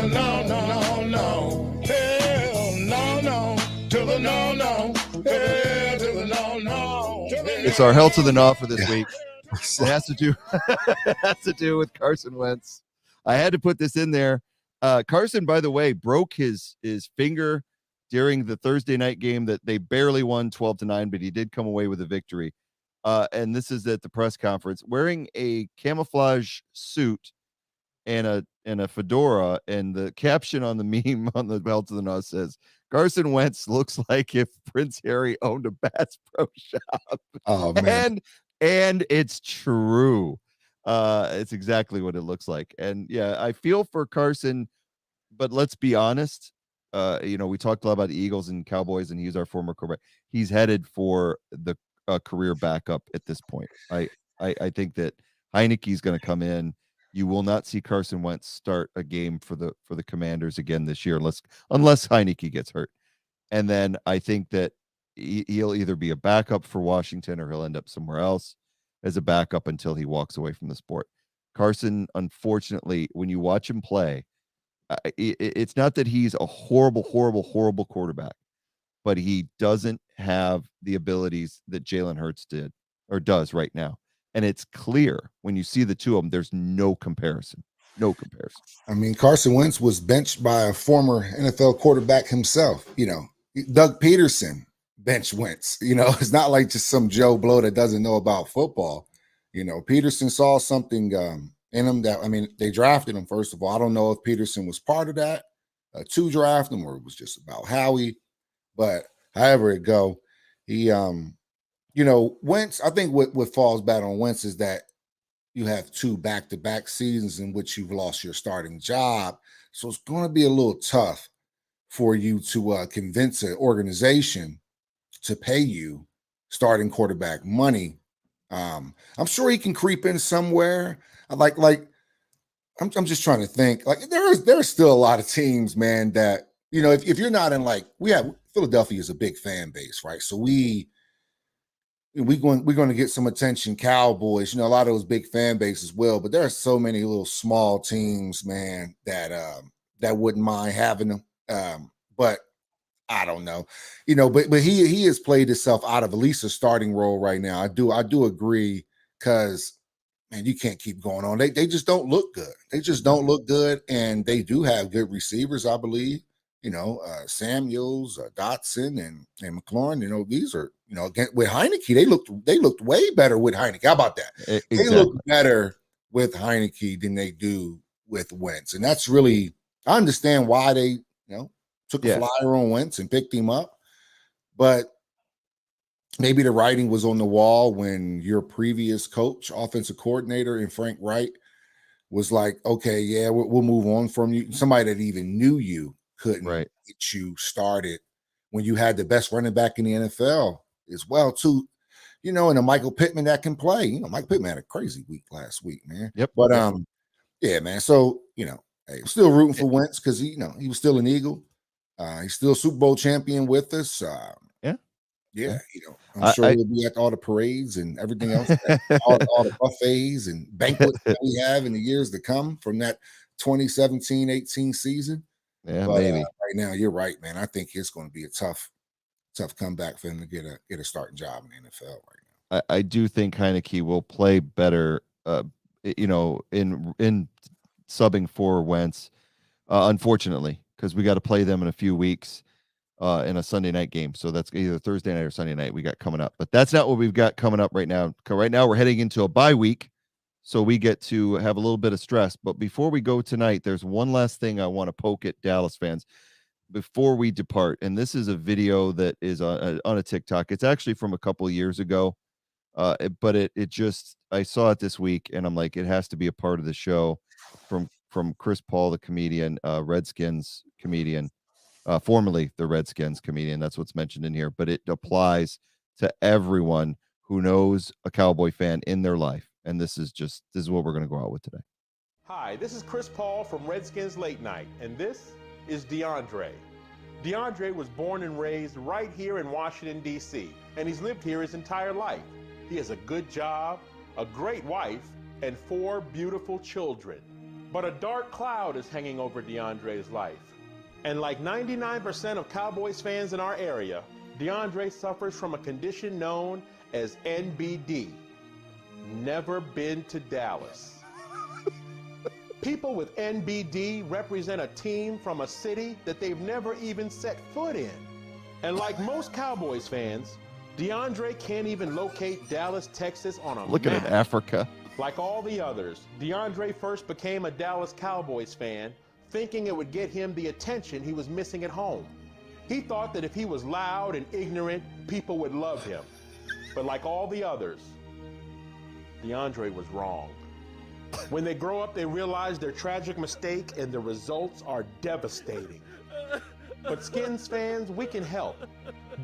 [SPEAKER 1] no, no, no, hell, no, no, to the no, no, hell, to the no, no. It's our hell to the no for this week. It has to do with Carson Wentz. I had to put this in there. Carson, by the way, broke his finger during the Thursday night game that they barely won 12-9, but he did come away with a victory. And this is at the press conference, wearing a camouflage suit and a fedora, and the caption on the meme on the belt of the nose says, Carson Wentz looks like if Prince Harry owned a Bass Pro Shop.
[SPEAKER 3] Oh man.
[SPEAKER 1] And it's true. It's exactly what it looks like. And yeah, I feel for Carson, but let's be honest. We talked a lot about the Eagles and Cowboys, and he's our former quarterback. He's headed for the career backup at this point. I think that Heineke's going to come in. You will not see Carson Wentz start a game for the Commanders again this year, unless Heineke gets hurt. And then I think that he'll either be a backup for Washington, or he'll end up somewhere else as a backup until he walks away from the sport. Carson, unfortunately, when you watch him play, it's not that he's a horrible, horrible, horrible quarterback, but he doesn't have the abilities that Jalen Hurts does right now. And it's clear when you see the two of them, there's no comparison. No comparison.
[SPEAKER 3] I mean, Carson Wentz was benched by a former NFL quarterback himself. Doug Peterson benched Wentz. It's not like just some Joe Blow that doesn't know about football. Peterson saw something in him they drafted him, first of all. I don't know if Peterson was part of that to draft him, or it was just about Howie. But however it go, he Wentz, I think what falls bad on Wentz is that you have 2 back-to-back seasons in which you've lost your starting job. So it's going to be a little tough for you to convince an organization to pay you starting quarterback money. I'm sure he can creep in somewhere. I'm just trying to think. There's still a lot of teams, man, that, if you're not in, Philadelphia is a big fan base, right? So we're going to get some attention. Cowboys, a lot of those big fan bases will, but there are so many little small teams, man, that wouldn't mind having them. But I don't know, but he has played himself out of at least a starting role right now. I do agree, because man, you can't keep going on. They just don't look good. They just don't look good, and they do have good receivers, I believe. Samuels, Dotson, and McLaurin. These are again with Heineke. They looked way better with Heineke. How about that?
[SPEAKER 1] Exactly.
[SPEAKER 3] They look better with Heineke than they do with Wentz, and that's really, I understand why they took a flyer on Wentz and picked him up, but maybe the writing was on the wall when your previous coach, offensive coordinator, and Frank Wright was like, okay, yeah, we'll move on from you. Somebody that even knew you couldn't get you started when you had the best running back in the NFL as well, too. And a Michael Pittman that can play. Michael Pittman had a crazy week last week, man.
[SPEAKER 1] Yep.
[SPEAKER 3] But yeah, man. So, hey, still rooting for Wentz, because he was still an Eagle. He's still Super Bowl champion with us.
[SPEAKER 1] Yeah.
[SPEAKER 3] I'm sure he'll be at all the parades and everything else, all the buffets and banquets that we have in the years to come from that 2017-18 season.
[SPEAKER 1] Yeah,
[SPEAKER 3] but
[SPEAKER 1] maybe.
[SPEAKER 3] Right now, you're right, man. I think it's going to be a tough comeback for him to get a starting job in the NFL right now.
[SPEAKER 1] I do think Heineke will play better, in subbing for Wentz, unfortunately, because we got to play them in a few weeks in a Sunday night game. So that's either Thursday night or Sunday night we got coming up. But that's not what we've got coming up right now. Right now we're heading into a bye week, so we get to have a little bit of stress. But before we go tonight, there's one last thing I want to poke at Dallas fans before we depart. And this is a video that is on a TikTok. It's actually from a couple of years ago. But it just, I saw it this week and I'm like, it has to be a part of the show from Chris Paul, the comedian, Redskins comedian, formerly the Redskins comedian. That's what's mentioned in here, but it applies to everyone who knows a Cowboy fan in their life. And this is what we're going to go out with today.
[SPEAKER 4] Hi, this is Chris Paul from Redskins Late Night, and this is DeAndre. DeAndre was born and raised right here in Washington, D.C., and he's lived here his entire life. He has a good job, a great wife, and 4 beautiful children. But a dark cloud is hanging over DeAndre's life. And like 99% of Cowboys fans in our area, DeAndre suffers from a condition known as NBD. Never been to Dallas. People with NBD represent a team from a city that they've never even set foot in. And like most Cowboys fans, DeAndre can't even locate Dallas, Texas on a map.
[SPEAKER 1] Looking at Africa.
[SPEAKER 4] Like all the others, DeAndre first became a Dallas Cowboys fan, thinking it would get him the attention he was missing at home. He thought that if he was loud and ignorant, people would love him. But like all the others, DeAndre was wrong. When they grow up, they realize their tragic mistake and the results are devastating. But Skins fans, we can help.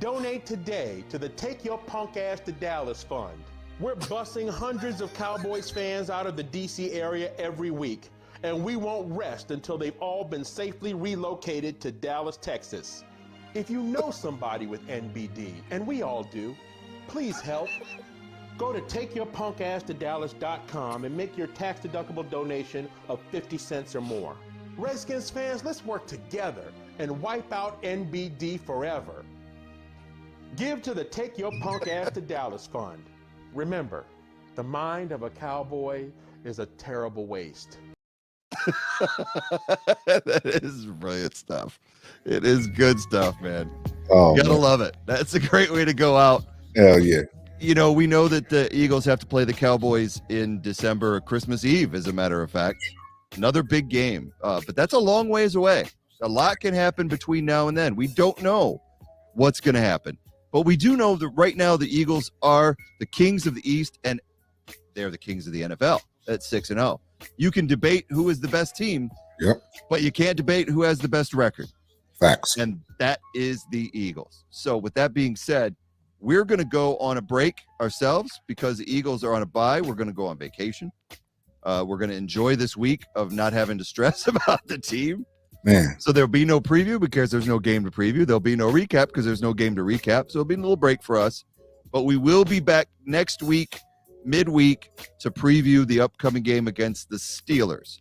[SPEAKER 4] Donate today to the Take Your Punk Ass to Dallas Fund. We're busing hundreds of Cowboys fans out of the D.C. area every week, and we won't rest until they've all been safely relocated to Dallas, Texas. If you know somebody with NBD, and we all do, please help. Go to takeyourpunkass2dallas.com and make your tax-deductible donation of 50 cents or more. Redskins fans, let's work together and wipe out NBD forever. Give to the Take Your Punk Ass to Dallas Fund. Remember, the mind of a cowboy is a terrible waste.
[SPEAKER 1] That is brilliant stuff. It is good stuff, man.
[SPEAKER 3] Oh,
[SPEAKER 1] you gotta love it. That's a great way to go out.
[SPEAKER 3] Hell yeah.
[SPEAKER 1] We know that the Eagles have to play the Cowboys in December, Christmas Eve, as a matter of fact. Another big game. But that's a long ways away. A lot can happen between now and then. We don't know what's going to happen. But we do know that right now the Eagles are the kings of the East, and they're the kings of the NFL at 6-0. You can debate who is the best team,
[SPEAKER 3] Yep.
[SPEAKER 1] but you can't debate who has the best record.
[SPEAKER 3] Facts.
[SPEAKER 1] And that is the Eagles. So with that being said, we're going to go on a break ourselves because the Eagles are on a bye. We're going to go on vacation. We're going to enjoy this week of not having to stress about the team.
[SPEAKER 3] Man.
[SPEAKER 1] So there'll be no preview because there's no game to preview. There'll be no recap because there's no game to recap. So it'll be a little break for us. But we will be back next week, midweek, to preview the upcoming game against the Steelers,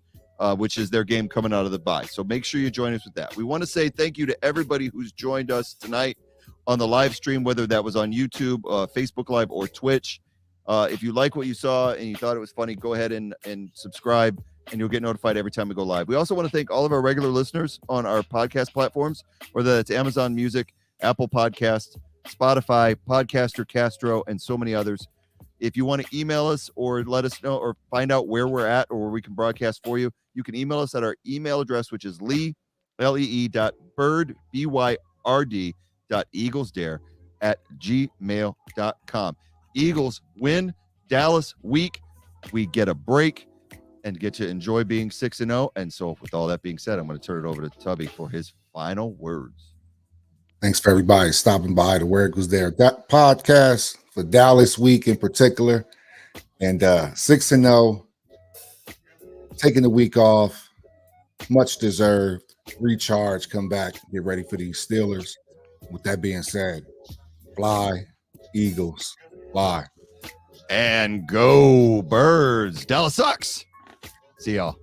[SPEAKER 1] which is their game coming out of the bye. So make sure you join us with that. We want to say thank you to everybody who's joined us tonight on the live stream, whether that was on YouTube, Facebook Live, or Twitch. If you like what you saw and you thought it was funny, go ahead and subscribe, and you'll get notified every time we go live. We also want to thank all of our regular listeners on our podcast platforms, whether that's Amazon Music, Apple Podcasts, Spotify, Podcaster, Castro, and so many others. If you want to email us or let us know or find out where we're at or where we can broadcast for you, you can email us at our email address, which is lee.bird, B-Y-R-D, eaglesdare@gmail.com. Eagles win, Dallas week. We get a break and get to enjoy being 6-0. And so with all that being said, I'm going to turn it over to Tubby for his final words.
[SPEAKER 3] Thanks for everybody stopping by to Where It Was There, that podcast for Dallas week in particular. And 6-0, taking the week off, much deserved. recharge, come back, get ready for these Steelers. With that being said, fly, Eagles, fly.
[SPEAKER 1] And go Birds. Dallas sucks. See y'all.